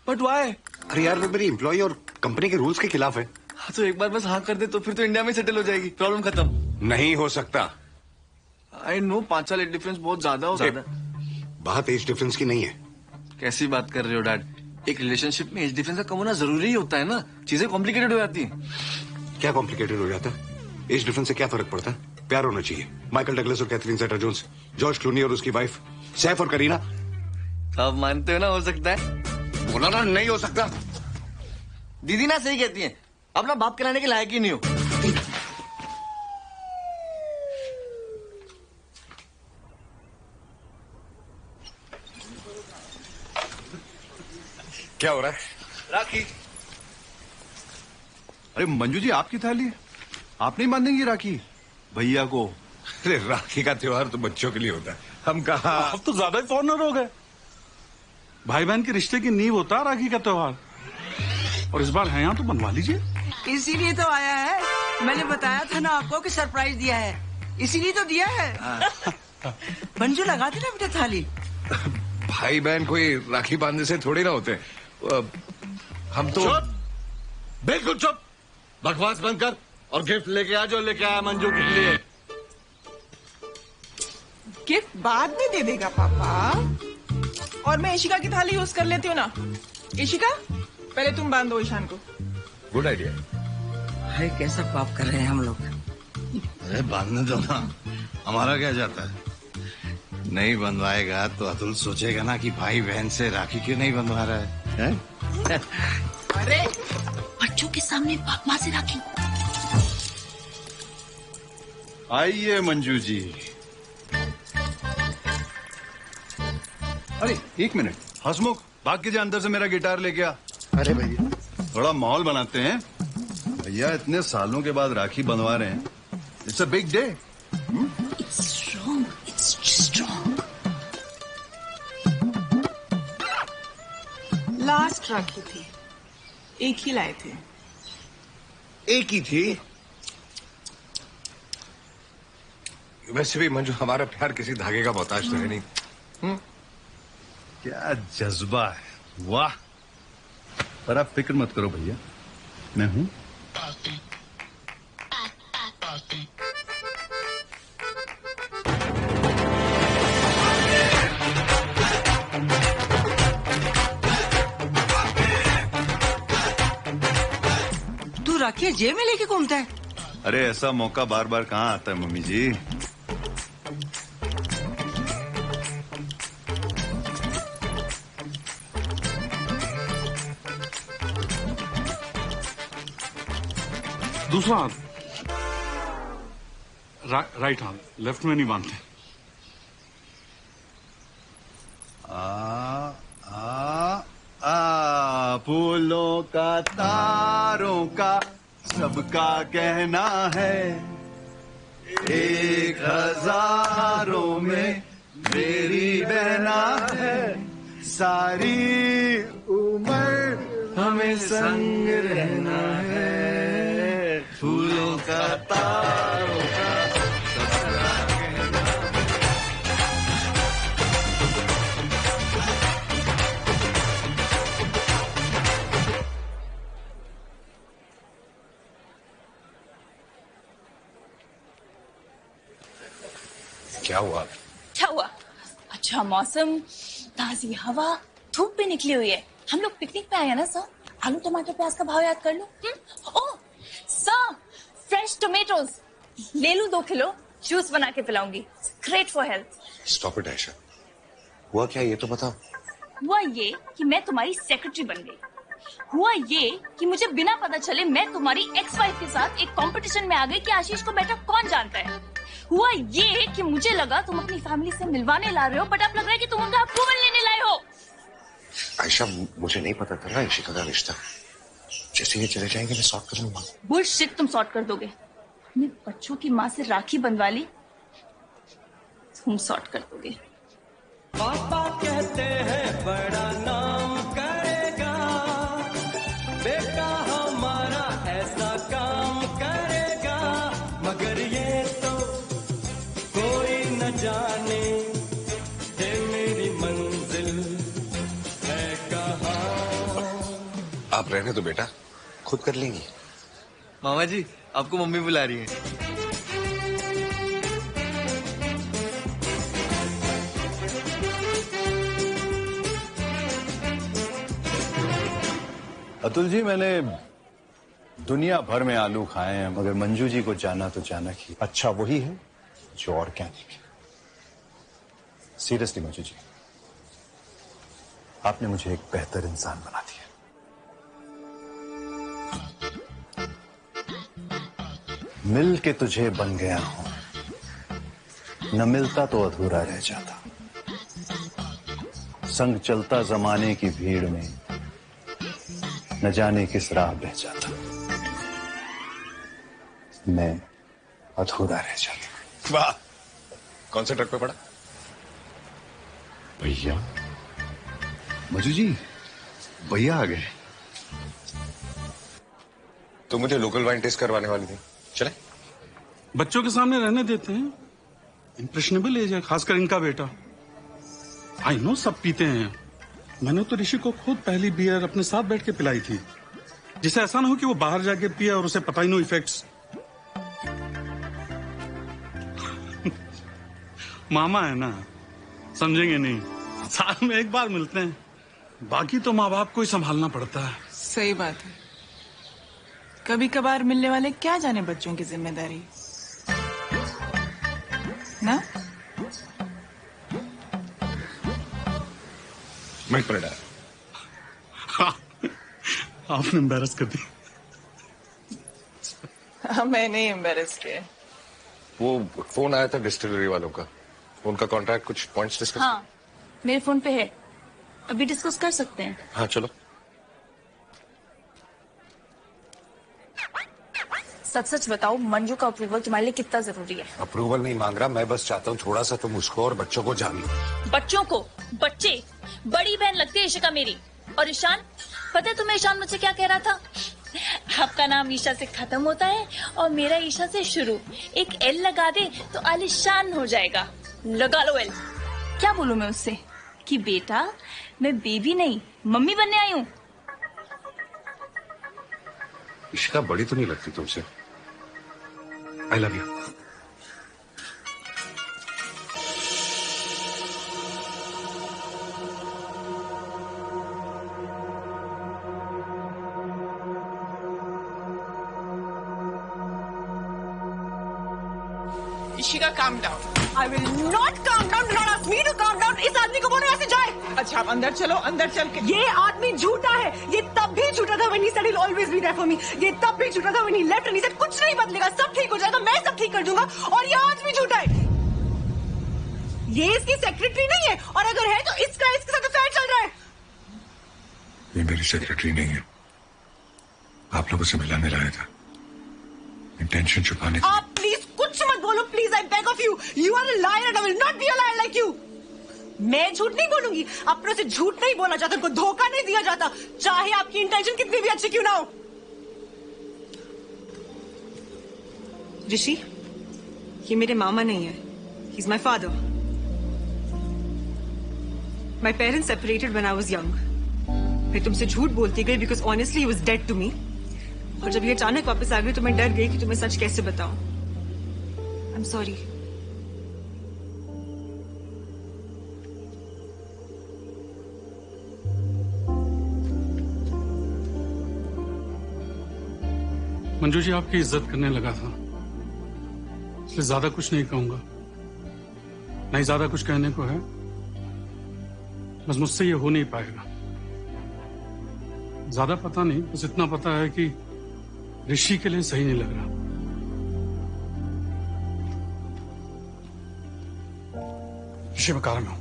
But why? अरे यार, वो मेरी एम्प्लॉय और कंपनी के रूल्स के खिलाफ है। हाँ, तो एक बार बस हाँ कर दे तो फिर तो इंडिया में सेटल हो जाएगी, प्रॉब्लम खत्म। नहीं हो सकता। आई नो 5 साल एज डिफरेंस बहुत ज्यादा हो जाता है। बात एज डिफरेंस की नहीं है। कैसी बात कर रहे हो डैड? एक रिलेशनशिप में एज डिफरेंस का कम होना जरूरी ही होता है ना, चीजें कॉम्प्लिकेटेड हो जाती हैं। क्या कॉम्प्लिकेटेड हो जाता है? एज डिफरेंस से क्या फर्क पड़ता है? प्यार होना चाहिए। माइकल डगलस और Catherine Zeta Jones, George Clooney और उसकी वाइफ, सैफ और करीना, आप मानते हो ना हो सकता है? बोला ना नहीं हो सकता। दीदी ना सही कहती हैं, अपना बाप कराने के लायक ही नहीं हो। क्या हो रहा है? राखी। अरे मंजू जी, आपकी थाली है, आप नहीं बांधेंगी राखी भैया को? अरे राखी का त्योहार तो बच्चों के लिए होता है, हम कहा। अब तो ज्यादा ही फॉरनर हो गए। भाई बहन के रिश्ते की नींव होता है राखी का त्योहार, और इस बार है यहाँ तो बनवा लीजिए। इसीलिए तो आया है, मैंने बताया था ना आपको कि सरप्राइज दिया है, इसीलिए तो दिया है। मंजू लगा दे ना बेटा थाली। भाई बहन कोई राखी बांधने से थोड़ी ना होते। हम तो चुप, बिल्कुल चुप, बकवास बंद कर और गिफ्ट लेके आ जो लेके आया मंजू के लिए। गिफ्ट बाद में दे देगा पापा, और मैं ईशिका की थाली यूज कर लेती हूँ ना। ईशिका, पहले तुम बांधो ईशान को। Good idea. भाई कैसा पाप कर रहे हैं हम लोग। अरे बांधने दो ना, हमारा क्या जाता है। नहीं बंधवाएगा तो अतुल सोचेगा ना कि भाई बहन से राखी क्यों नहीं बंधवा रहा है? अरे बच्चों के सामने बाप माँ से राखी। आइए मंजू जी। अरे एक मिनट, हसमुख भाग के जा अंदर से मेरा गिटार लेके आ। अरे भैया, थोड़ा माहौल बनाते हैं। भैया इतने सालों के बाद राखी बंधवा रहे हैं, it's a big day. Last Rakhi थी, एक ही लाए थे। एक ही थी? वैसे भी मंजू हमारा प्यार किसी धागे का मोहताज तो है नहीं। क्या जज्बा है, वाह। पर आप फिक्र मत करो भैया, मैं हूं। तू राखी जेब में लेके घूमता है? अरे ऐसा मौका बार बार कहाँ आता है मम्मी जी। दूसरा हाथ, राइट हाथ, लेफ्ट में नहीं बांधते। फूलों का तारों का सबका कहना है, एक हजारों में मेरी बहना है, सारी उम्र हमें संग रहना है, फूलों का तारों का सबका कहना। क्या हुआ? क्या हुआ? अच्छा मौसम, ताजी हवा, धूप भी निकली हुई है। हम लोग पिकनिक पे आए हैं ना सर। आलू टमाटर प्याज का भाव याद कर लो। ओह सर, फ्रेश टोमेटोज ले लूं 2 किलो, जूस बना के पिलाऊंगी। Great for health. Stop it Ayesha, हुआ क्या ये तो बताओ। हुआ ये कि मैं तुम्हारी सेक्रेटरी बन गई। हुआ ये कि मुझे बिना पता चले मैं तुम्हारी एक्स वाइफ के साथ एक कंपटीशन में आ गई कि आशीष को बेटा कौन जानता है। हुआ ये कि मुझे लगा तुम अपनी फैमिली से मिलवाने ला रहे हो, बट अब लग रहा है कि तुम उनका अप्रूवल लेने लाए हो। आयशा मुझे नहीं पता था ना ईशिका का रिश्ता। जैसे ये चले जाएंगे मैं सॉर्ट कर लूंगा। बुलशिट, तुम सॉर्ट कर दोगे। अपने बच्चों की माँ से राखी बंधवा ली, तुम सॉर्ट कर दोगे। पापा कहते हैं बड़ा नाम करेगा, बेटा हमारा ऐसा काम करेगा, मगर ये तो कोई न जाने ये मेरी मंजिल है कहाँ। आप रहने तो बेटा, खुद कर लेंगी। मामा जी, आपको मम्मी बुला रही है। अतुल जी, मैंने दुनिया भर में आलू खाए हैं, मगर मंजू जी को जाना तो जाना ही। अच्छा वही है जो ऑर्गेनिक। सीरियसली मंजू जी, आपने मुझे एक बेहतर इंसान बना दिया। मिल के तुझे बन गया हूं, न मिलता तो अधूरा रह जाता। संग चलता जमाने की भीड़ में, न जाने किस राह बह जाता। मैं अधूरा रह जाता। वाह, कौन से ट्रक पे पड़ा? भैया, मजू जी, भैया आ गए। तो मुझे लोकल वाइन टेस्ट करवाने वाली थी, चले? बच्चों के सामने रहने देते हैं, इंप्रेशनेबल एज है, खासकर इनका बेटा। आई नो सब पीते हैं, मैंने तो ऋषि को खुद पहली बियर अपने साथ बैठ के पिलाई थी, जिसे ऐसा ना हो कि वो बाहर जाके पिया और उसे पता ही नो इफेक्ट्स। मामा है ना, समझेंगे नहीं। साल में एक बार मिलते हैं, बाकी तो माँ बाप को ही संभालना पड़ता है। सही बात है, कभी कभार मिलने वाले क्या जाने बच्चों की जिम्मेदारी ना। मैं पर डाल। आपने एम्बैरस कर दी। मैं नहीं एम्बेरस किया। वो फोन आया था डिस्टिलरी वालों का, उनका कॉन्ट्रैक्ट कुछ पॉइंट्स डिस्कस। हाँ, मेरे फोन पे है, अभी डिस्कस कर सकते हैं। हाँ चलो। सच सच बताओ, मंजू का अप्रूवल तुम्हारे लिए कितना जरूरी है? अप्रूवल नहीं मांग रहा, मैं बस चाहता हूँ थोड़ा सा तुम उसको और बच्चों को जान लो। बच्चों को? बच्चे? बड़ी बहन लगती है ईशिका मेरी। और ईशान, पता है तुम्हें ईशान मुझसे क्या कह रहा था? आपका नाम ईशा से खत्म होता है और मेरा ईशा से शुरू। एक एल लगा दे तो आलिशान हो जाएगा। लगा लो एल। क्या बोलूं मैं उससे कि बेटा मैं बेबी नहीं मम्मी बनने आई हूँ। इशिका बड़ी तो नहीं लगती तुमसे। आई love you. Ishika, calm down. I will not calm down. Do not ask me to calm down. इस आदमी को बोलो ऐसे जाए। अच्छा, आप अंदर चलो, अंदर चल के। ये आदमी झूठा है। ये तब भी झूठा था when he said he'll always be there for me. ये तब भी झूठा था when he left and he said कुछ नहीं बदलेगा, सब ठीक हो जाएगा, मैं सब ठीक कर दूंगा। और ये आज भी झूठा है। ये इसकी सेक्रेटरी नहीं है, और अगर है तो इसका इसके साथ अफेयर चल रहा है। ये मेरी सेक्रेटरी नहीं है, आप लोगों से मिलाने लाया था, इंटेंशन छुपाने। आप प्लीज कुछ मत बोलो, please I beg of you. You are a liar and I will not be a liar like you. मैं झूठ नहीं बोलूंगी, अपनों से झूठ नहीं बोला जाता, उनको धोखा नहीं दिया जाता, चाहे आपकी इंटेंशन कितनी भी अच्छी क्यों ना हो। ऋषि, ये मेरे मामा नहीं है, he is my father. My parents separated when I was young. मैं तुमसे झूठ बोलती गई because honestly he was dead to me. और जब ये अचानक वापस आ गई तो मैं डर गई कि तुम्हें सच कैसे बताऊं। I am sorry. Manju ji, आपकी इज्जत करने लगा था, इसलिए ज्यादा कुछ नहीं कहूंगा। नहीं ज्यादा कुछ कहने को है, बस मुझसे ये हो नहीं पाएगा। ज्यादा पता नहीं, बस इतना पता है कि ऋषि के लिए सही नहीं लग रहा। ऋषि, मैं कार में हूं।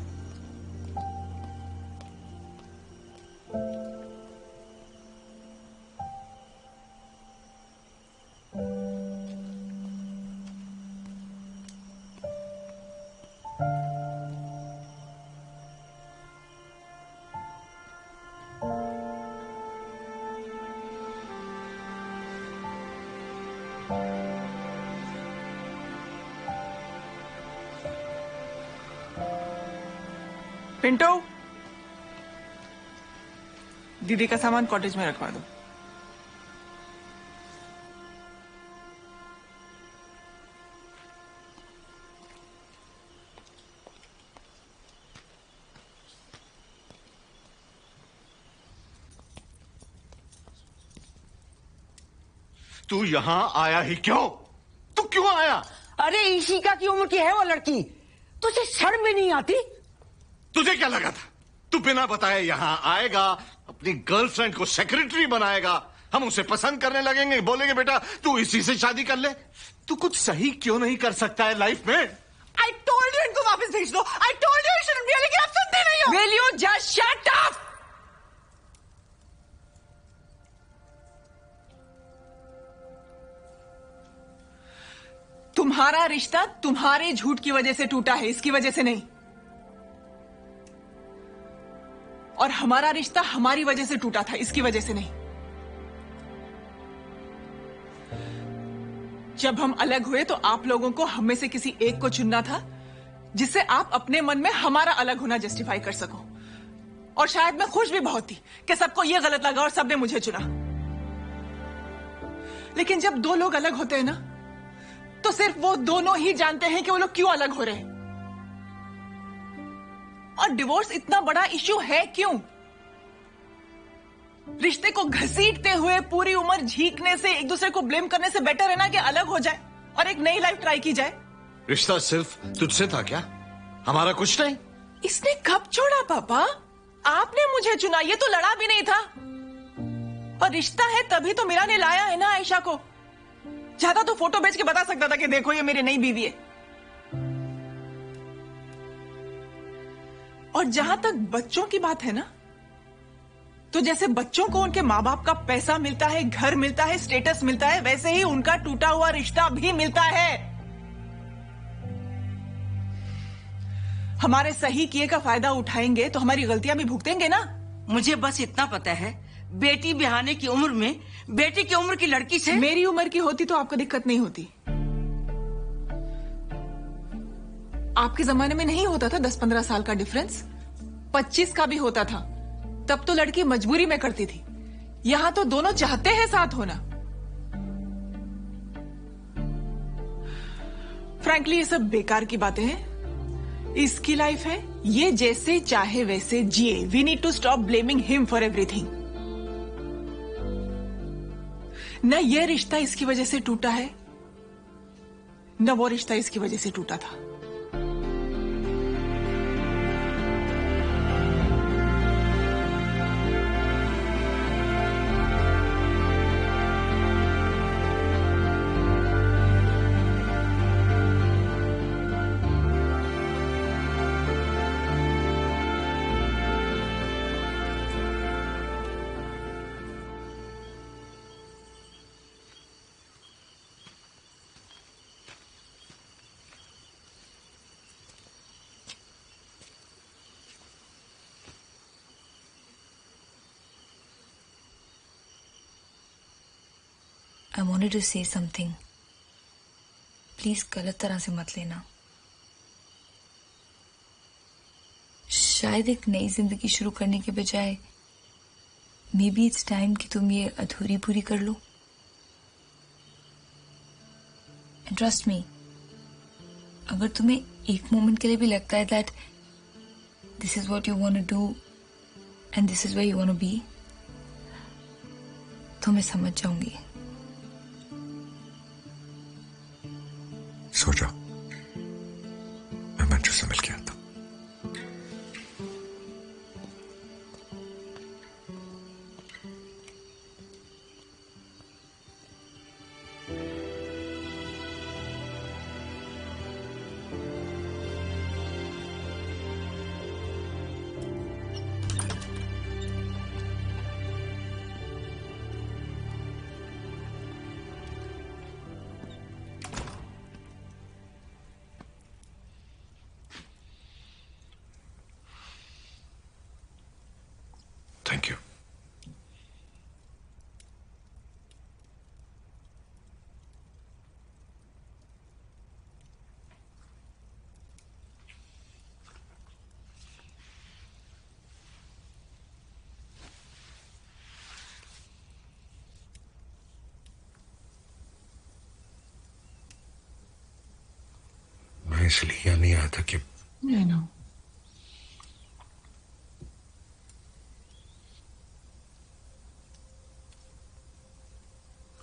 पिंटू, दीदी का सामान कॉटेज में रखवा दो। तू यहाँ आया ही क्यों? तू क्यों आया? अरे इशिका की उम्र की है वो लड़की, तुझे शर्म भी नहीं आती? तुझे क्या लगा था तू बिना बताए यहां आएगा, अपनी गर्लफ्रेंड को सेक्रेटरी बनाएगा, हम उसे पसंद करने लगेंगे, बोलेंगे बेटा तू इसी से शादी कर ले। तू कुछ सही क्यों नहीं कर सकता है लाइफ में? I told you इनको वापस भेज दो। I told you you shouldn't be, लेकिन आप सुनते नहीं हो। Will you just shut up? तुम्हारा रिश्ता तुम्हारे झूठ की वजह से टूटा है, इसकी वजह से नहीं। और हमारा रिश्ता हमारी वजह से टूटा था, इसकी वजह से नहीं। जब हम अलग हुए तो आप लोगों को हम में से किसी एक को चुनना था, जिससे आप अपने मन में हमारा अलग होना जस्टिफाई कर सको। और शायद मैं खुश भी बहुत थी कि सबको यह गलत लगा और सबने मुझे चुना। लेकिन जब दो लोग अलग होते हैं ना, तो सिर्फ वो दोनों ही जानते हैं कि वो लोग क्यों अलग हो रहे हैं। और डिवोर्स इतना बड़ा इश्यू है क्यों? रिश्ते को घसीटते हुए पूरी उम्र झीकने से, एक दूसरे को ब्लेम करने से बेटर है ना कि अलग हो जाए और एक नई लाइफ ट्राई की जाए। रिश्ता सिर्फ तुझसे था क्या? हमारा कुछ नहीं? इसने कब छोड़ा पापा? आपने मुझे चुना, ये तो लड़ा भी नहीं था। और रिश्ता है तभी तो मीरा ने लाया है ना आयशा को। ज्यादा तो फोटो भेज के बता सकता था कि देखो ये मेरी नई बीवी है। और जहां तक बच्चों की बात है ना, तो जैसे बच्चों को उनके माँ बाप का पैसा मिलता है, घर मिलता है, स्टेटस मिलता है, वैसे ही उनका टूटा हुआ रिश्ता भी मिलता है। हमारे सही किए का फायदा उठाएंगे तो हमारी गलतियां भी भुगतेंगे ना। मुझे बस इतना पता है, बेटी ब्याहने की उम्र में बेटी की उम्र की लड़की से मेरी उम्र की होती तो आपको दिक्कत नहीं होती। आपके जमाने में नहीं होता था 10-15 साल का डिफरेंस, 25 का भी होता था। तब तो लड़की मजबूरी में करती थी। यहां तो दोनों चाहते हैं साथ होना। फ्रैंकली ये सब बेकार की बातें हैं। इसकी लाइफ है, ये जैसे चाहे वैसे जिए। We need to stop blaming him for everything. न ये रिश्ता इसकी वजह से टूटा है, न वो रिश्ता इसकी वजह से टूटा था। I wanted to say something. Please गलत तरह से मत लेना। शायद एक नई जिंदगी शुरू करने के बजाय मे बी इट्स टाइम कि तुम ये अधूरी पूरी कर लो। एंड ट्रस्ट मी, अगर तुम्हें एक मोमेंट के लिए भी लगता है that this is what you want to do and this is where you want to be, तो मैं समझ जाऊंगी। सो जाओ, मैं मंजू से मिल के आता हूं। Thank you. मैं इसलिए यहाँ नहीं आया था कि I know.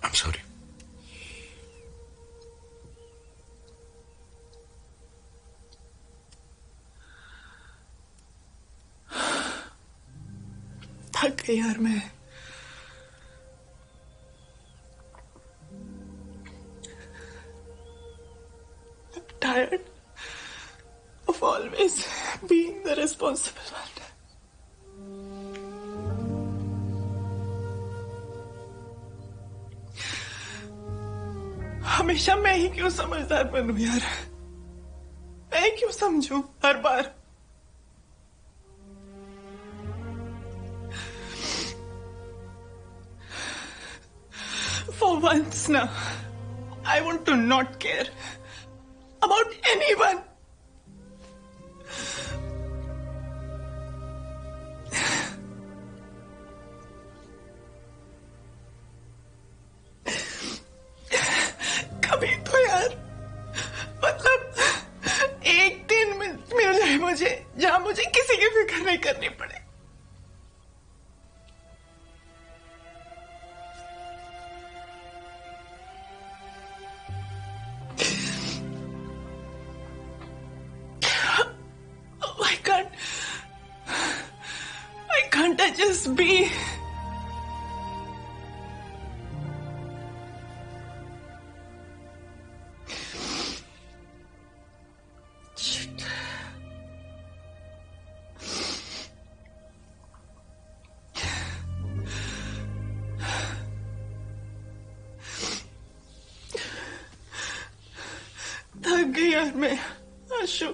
I'm sorry. थक गई यार मैं। I'm tired of always being the responsible one. हमेशा मैं ही क्यों समझदार बनूं यार? मैं क्यों समझूं हर बार? For once now, I want to not care about anyone. कभी तो यार, मतलब एक दिन मिल जाए मुझे जहां मुझे किसी की फिक्र नहीं करनी पड़े। Why can't I just be? Shit. थक गई यार मैं, आशु।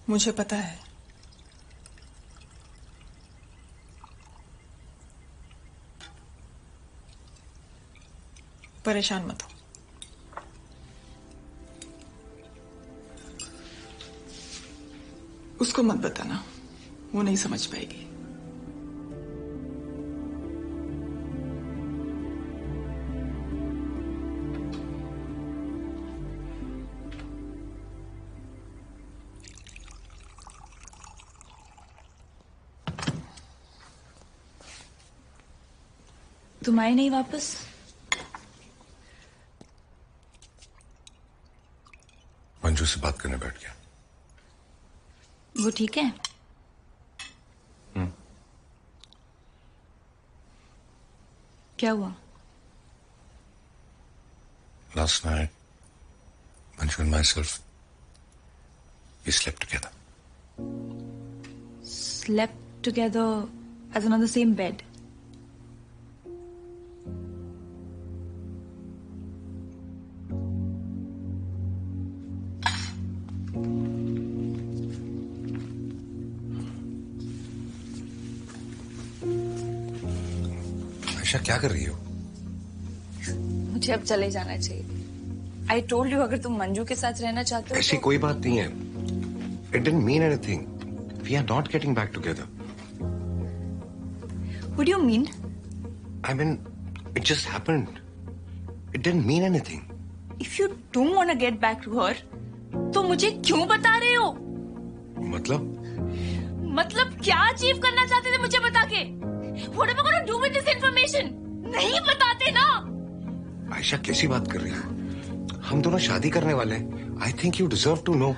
मुझे पता है परेशान मत हो। उसको मत बताना, वो नहीं समझ पाएगी। तुम आए नहीं वापस? मंजू से बात करने बैठ गया। वो ठीक है? क्या हुआ? Last night, Manju and myself, we slept together. Slept together as in on the same bed? क्या कर रही हो? मुझे अब चले जाना चाहिए। आई टोल्ड यू अगर तुम मंजू के साथ रहना चाहते हो ऐसी कोई बात नहीं है। It didn't mean anything. We are not getting back together. What do you mean? I mean, it just happened. It didn't mean anything. If you don't want to get back to her, तो मुझे क्यों बता रहे हो? मतलब क्या achieve करना चाहते थे मुझे बता के? What am I going to do with this information? नहीं बताते ना। आयशा कैसी बात कर रही हो? हम दोनों शादी करने वाले हैं। I think you deserve to know.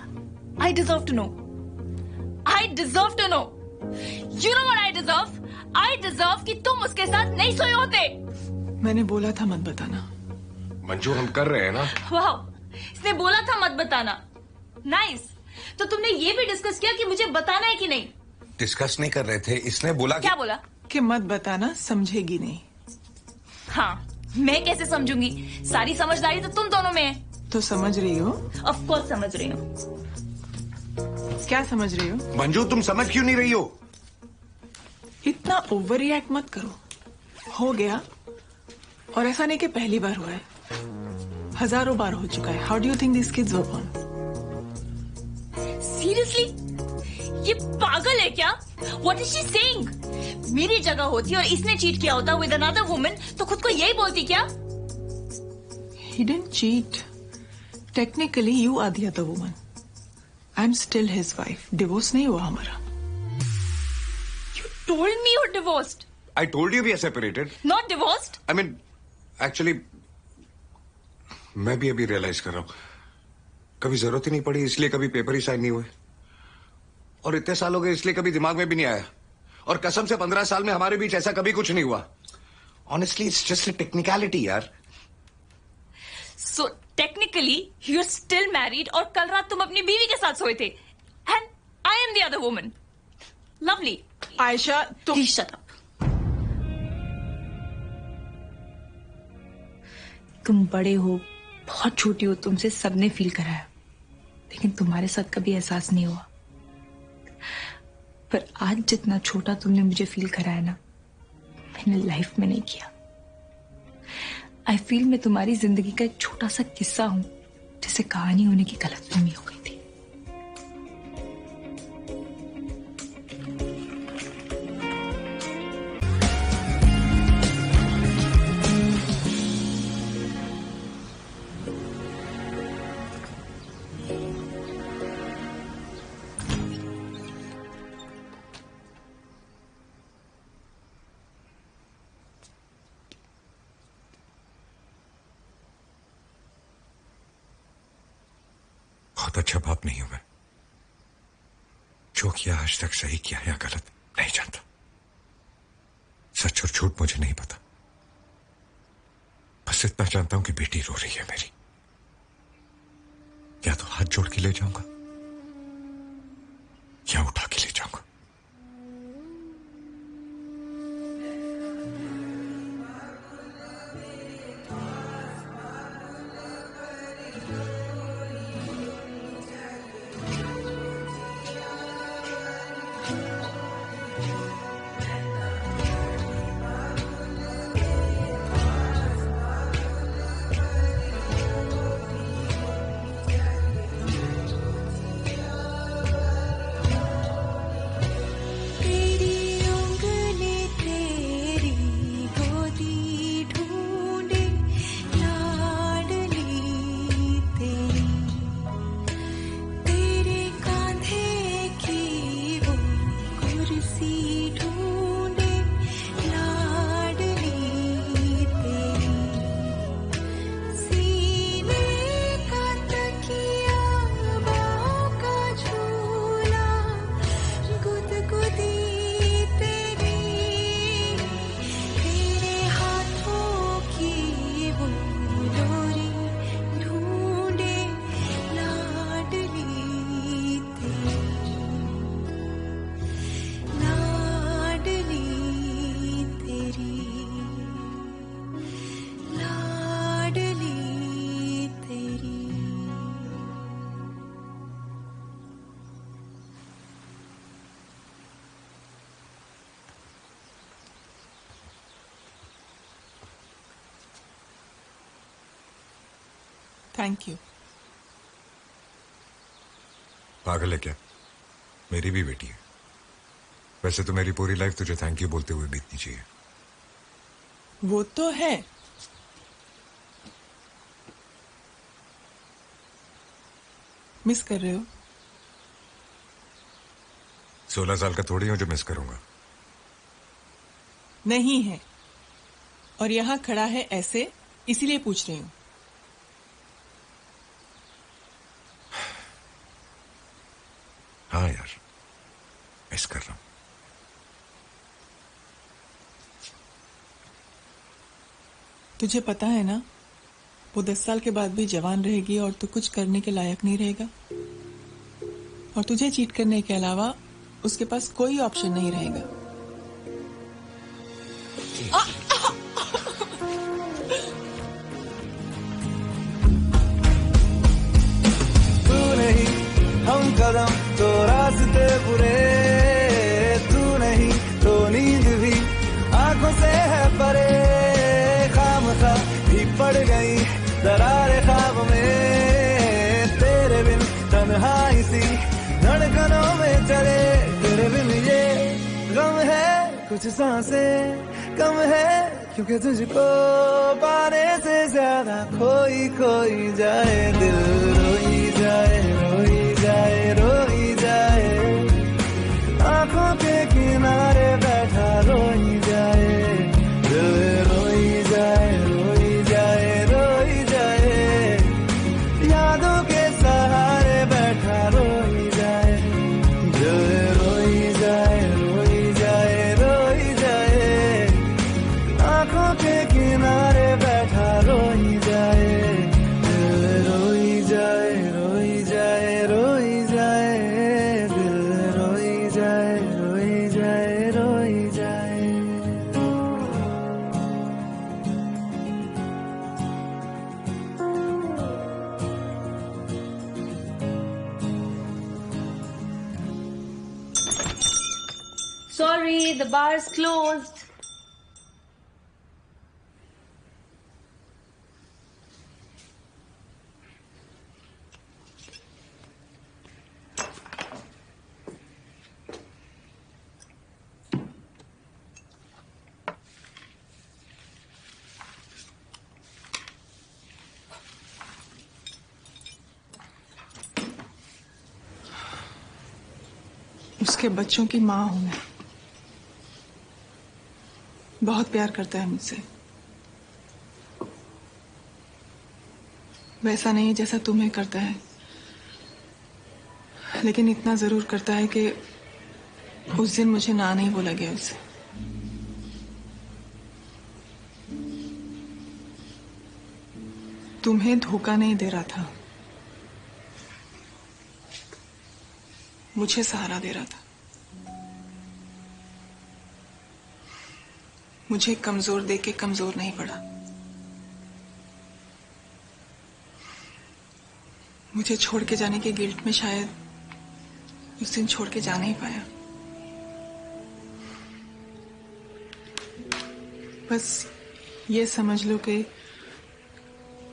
I deserve to know. I deserve to know. You know what I deserve? I deserve कि तुम उसके साथ नहीं सोए होते। मैंने बोला था मत बताना। मंजू हम कर रहे हैं ना। वाह, इसने बोला था मत बताना। नाइस। तो तुमने ये भी डिस्कस किया कि मुझे बताना है कि नहीं? डिस्कस नहीं कर रहे थे, इसने बोला क्या बोला? कि मत बताना, समझेगी नहीं। हाँ, मैं कैसे समझूंगी? सारी समझदारी तो तुम दोनों में है। तो समझ रही हो? ऑफ कोर्स समझ रही हूँ। क्या समझ रही हो? मंजू तुम समझ क्यों नहीं रही हो? इतना ओवर रिएक्ट मत करो। हो गया, और ऐसा नहीं कि पहली बार हुआ है, हजारों बार हो चुका है। How do you think this kids were born? Seriously? ये पागल है क्या? What is she saying? मेरी जगह होती और इसने चीट किया होता with another woman तो खुद को यही बोलती क्या? He didn't cheat. Technically, you are the other woman. I'm still his wife. Divorce नहीं हुआ हमारा. You told me you're divorced. I told you we are separated. Not divorced. I mean, actually, मैं भी अभी रियलाइज कर रहा हूँ, कभी जरूरत ही नहीं पड़ी इसलिए कभी पेपर ही साइन नहीं हुए, और इतने साल हो गए इसलिए कभी दिमाग में भी नहीं आया, और कसम से 15 साल में हमारे बीच ऐसा कभी कुछ नहीं हुआ। Honestly, it's just a technicality, यार। So technically, you're still married और कल रात तुम अपनी बीवी के साथ सोए थे, and I am the other woman. Lovely. Ayesha, तुम Please shut up. तुम बड़े हो, बहुत छोटी हो, तुमसे सबने फील कराया, लेकिन तुम्हारे साथ कभी एहसास नहीं हुआ। पर आज जितना छोटा तुमने मुझे फील कराया ना, मैंने लाइफ में नहीं किया। आई फील मैं तुम्हारी जिंदगी का एक छोटा सा किस्सा हूं, जिसे कहानी होने की गलतफहमी हो गई थी। बहुत अच्छा बाप नहीं हूं मैं। जो किया आज तक सही किया या गलत नहीं जानता। सच और झूठ मुझे नहीं पता। बस इतना जानता हूं कि बेटी रो रही है मेरी। या तो हाथ जोड़ के ले जाऊंगा या उठा के ले जाऊंगा। Thank you. पागल है क्या? मेरी भी बेटी है। वैसे तो मेरी पूरी लाइफ तुझे थैंक यू बोलते हुए बीतनी चाहिए। वो तो है, मिस कर रहे हो? 16 साल का थोड़ी हूं जो मिस करूंगा। नहीं है, और यहां खड़ा है ऐसे, इसीलिए पूछ रही हूं। हाँ यार, मिस कर रहा हूं। तुझे पता है ना, वो 10 साल के बाद भी जवान रहेगी और तू कुछ करने के लायक नहीं रहेगा, और तुझे चीट करने के अलावा उसके पास कोई ऑप्शन नहीं रहेगा। तू नहीं हम कदम तो रास्ते बुरे, तू नहीं तो नींद भी आंखों से है परे, खामखा भी पड़ गई दरारे ख्वाब में, तेरे बिन तन्हाई सी धड़कनों में चले, तेरे बिन ये गम है कुछ सांसें कम है, क्योंकि तुझको पाने से ज्यादा खोई खोई जाए दिल, रोई जाए रोई जाए रोई जाए, आंखों के किनारे बैठा रोई जाए दिल, रोई जाए रोई जाए रोई जाए, यादों के सहारे बैठा रोई जाए दिल, रोई जाए रोई जाए रोई जाए, आंखों के किनारे बैठा रोई जाए दिल, रोई जाए रोई जाए रोई जाए दिल, रोई जाए रोई जाए रोई जाए। Sorry, the bar is closed. उसके बच्चों की माँ हूं मैं। बहुत प्यार करता है मुझसे, वैसा नहीं जैसा तुम्हें करता है, लेकिन इतना जरूर करता है कि उस दिन मुझे ना नहीं बोला गया उससे। तुम्हें धोखा नहीं दे रहा था, मुझे सहारा दे रहा था। मुझे कमजोर देख के कमजोर नहीं पड़ा, मुझे छोड़ के जाने के गिल्ट में शायद उस दिन छोड़ के जा नहीं पाया। बस ये समझ लो कि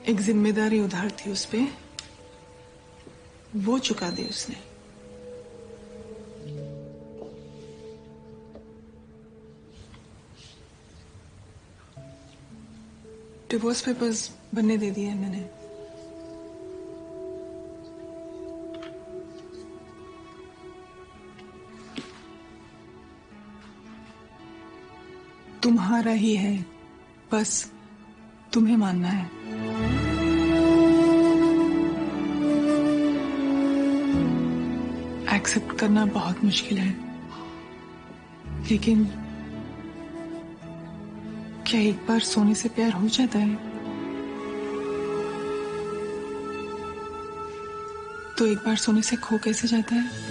एक जिम्मेदारी उधार थी उस पे, वो चुका दी उसने। डिवोर्स पेपर्स बनने दे दिए मैंने। तुम्हारा ही है, बस तुम्हें मानना है। एक्सेप्ट करना बहुत मुश्किल है, लेकिन क्या एक बार सोने से प्यार हो जाता है तो एक बार सोने से खो कैसे जाता है?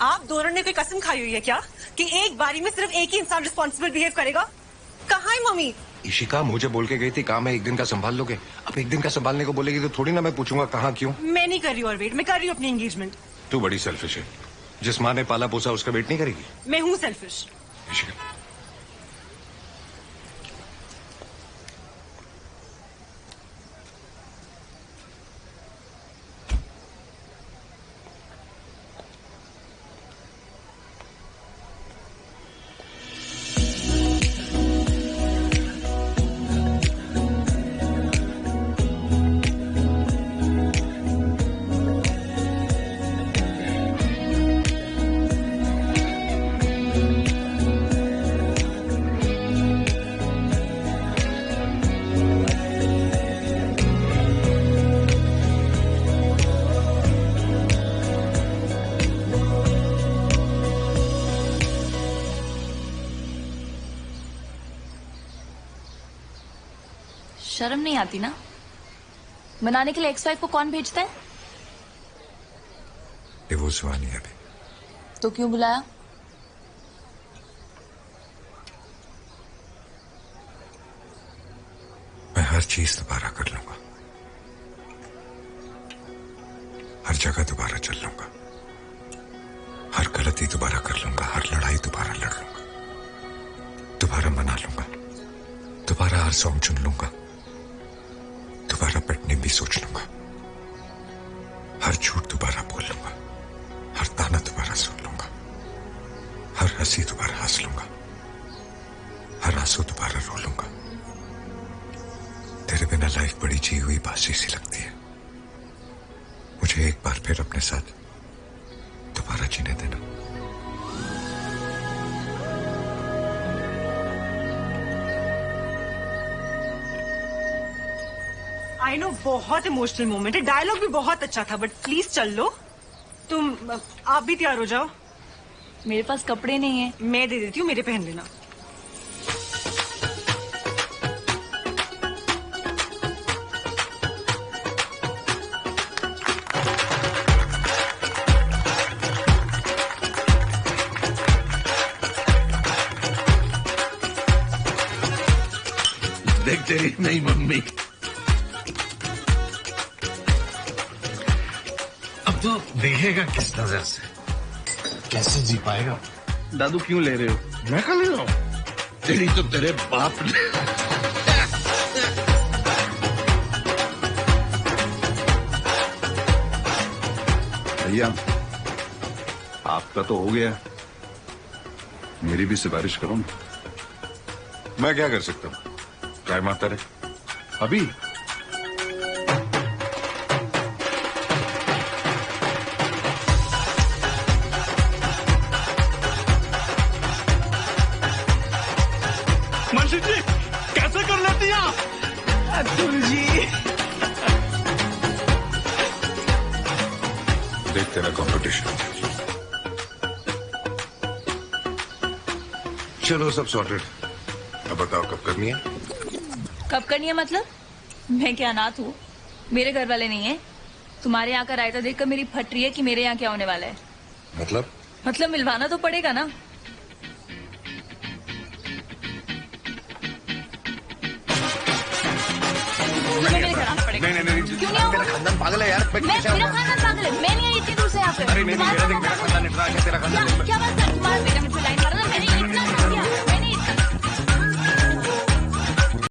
आप दोनों ने कोई कसम खाई हुई है क्या कि एक बारी में सिर्फ एक ही इंसान रिस्पॉन्सिबल बिहेव करेगा? कहाँ है मम्मी? इशिका मुझे बोल के गई थी काम है एक दिन का संभाल लोगे। अब एक दिन का संभालने को बोलेगी तो थोड़ी ना मैं पूछूंगा कहाँ क्यों। मैं नहीं कर रही और वेट, मैं कर रही हूँ अपनी एंगेजमेंट। तू बड़ी सेल्फिश है, जिस माँ ने पाला पोसा उसका वेट नहीं करेगी। मैं हूँ सेल्फिश। इशिका शर्म नहीं आती ना? बनाने के लिए एक्स वाइफ को कौन भेजता है? डिवोर्स हुआ नहीं अभी। तो क्यों बुलाया? मैं हर चीज दोबारा कर लूंगा, हर जगह दोबारा चल लूंगा, हर गलती दोबारा कर लूंगा, हर लड़ाई दोबारा लड़ लूंगा, दोबारा मना लूंगा, दोबारा हर सॉन्ग चुन लूंगा, दोबारा बैठने भी सोच लूंगा, हर झूठ दोबारा बोल लूंगा, हर ताना दोबारा सुन लूंगा, हर हंसी दोबारा हंस लूंगा, हर आंसू दोबारा रो लूंगा। तेरे बिना लाइफ बड़ी जी हुई बासी सी लगती है। मुझे एक बार फिर अपने साथ दोबारा जीने देना। आई नो बहुत इमोशनल मोमेंट है, डायलॉग भी बहुत अच्छा था, बट प्लीज चल लो। तुम आप भी तैयार हो जाओ। मेरे पास कपड़े नहीं है। मैं दे देती हूँ, मेरे पहन लेना। देख तेरी नई मम्मी। अब तो देखेगा किस नजर से, कैसे जी पाएगा। दादू क्यों ले रहे हो? मैं खा ले रहा हूं, तेरी तो तेरे बाप ने। भैया आपका तो हो गया, मेरी भी सिफारिश करो ना। मैं क्या कर सकता हूँ? क्या मारता रहे अभी? मनशीत जी कैसे कर लेती हैं? अतुल जी देख तेरा कंपटीशन। चलो सब सॉर्टेड। अब बताओ कब करनी है? कब करनी है मतलब? मैं क्या अनाथ हूँ? मेरे घर वाले नहीं है? तुम्हारे यहाँ का रायता देखकर मेरी फट रही है कि मेरे यहाँ क्या होने वाला है। मतलब मिलवाना तो पड़ेगा ना। नहीं, क्यों नहीं मेरा खानदान पागल है यार। मेरा खानदान पागल है। मैं नहीं आई इतनी दूर से यहाँ पे। अरे नहीं, मेरा खानदान इतना है, तेरा खानदान क्या बात कर?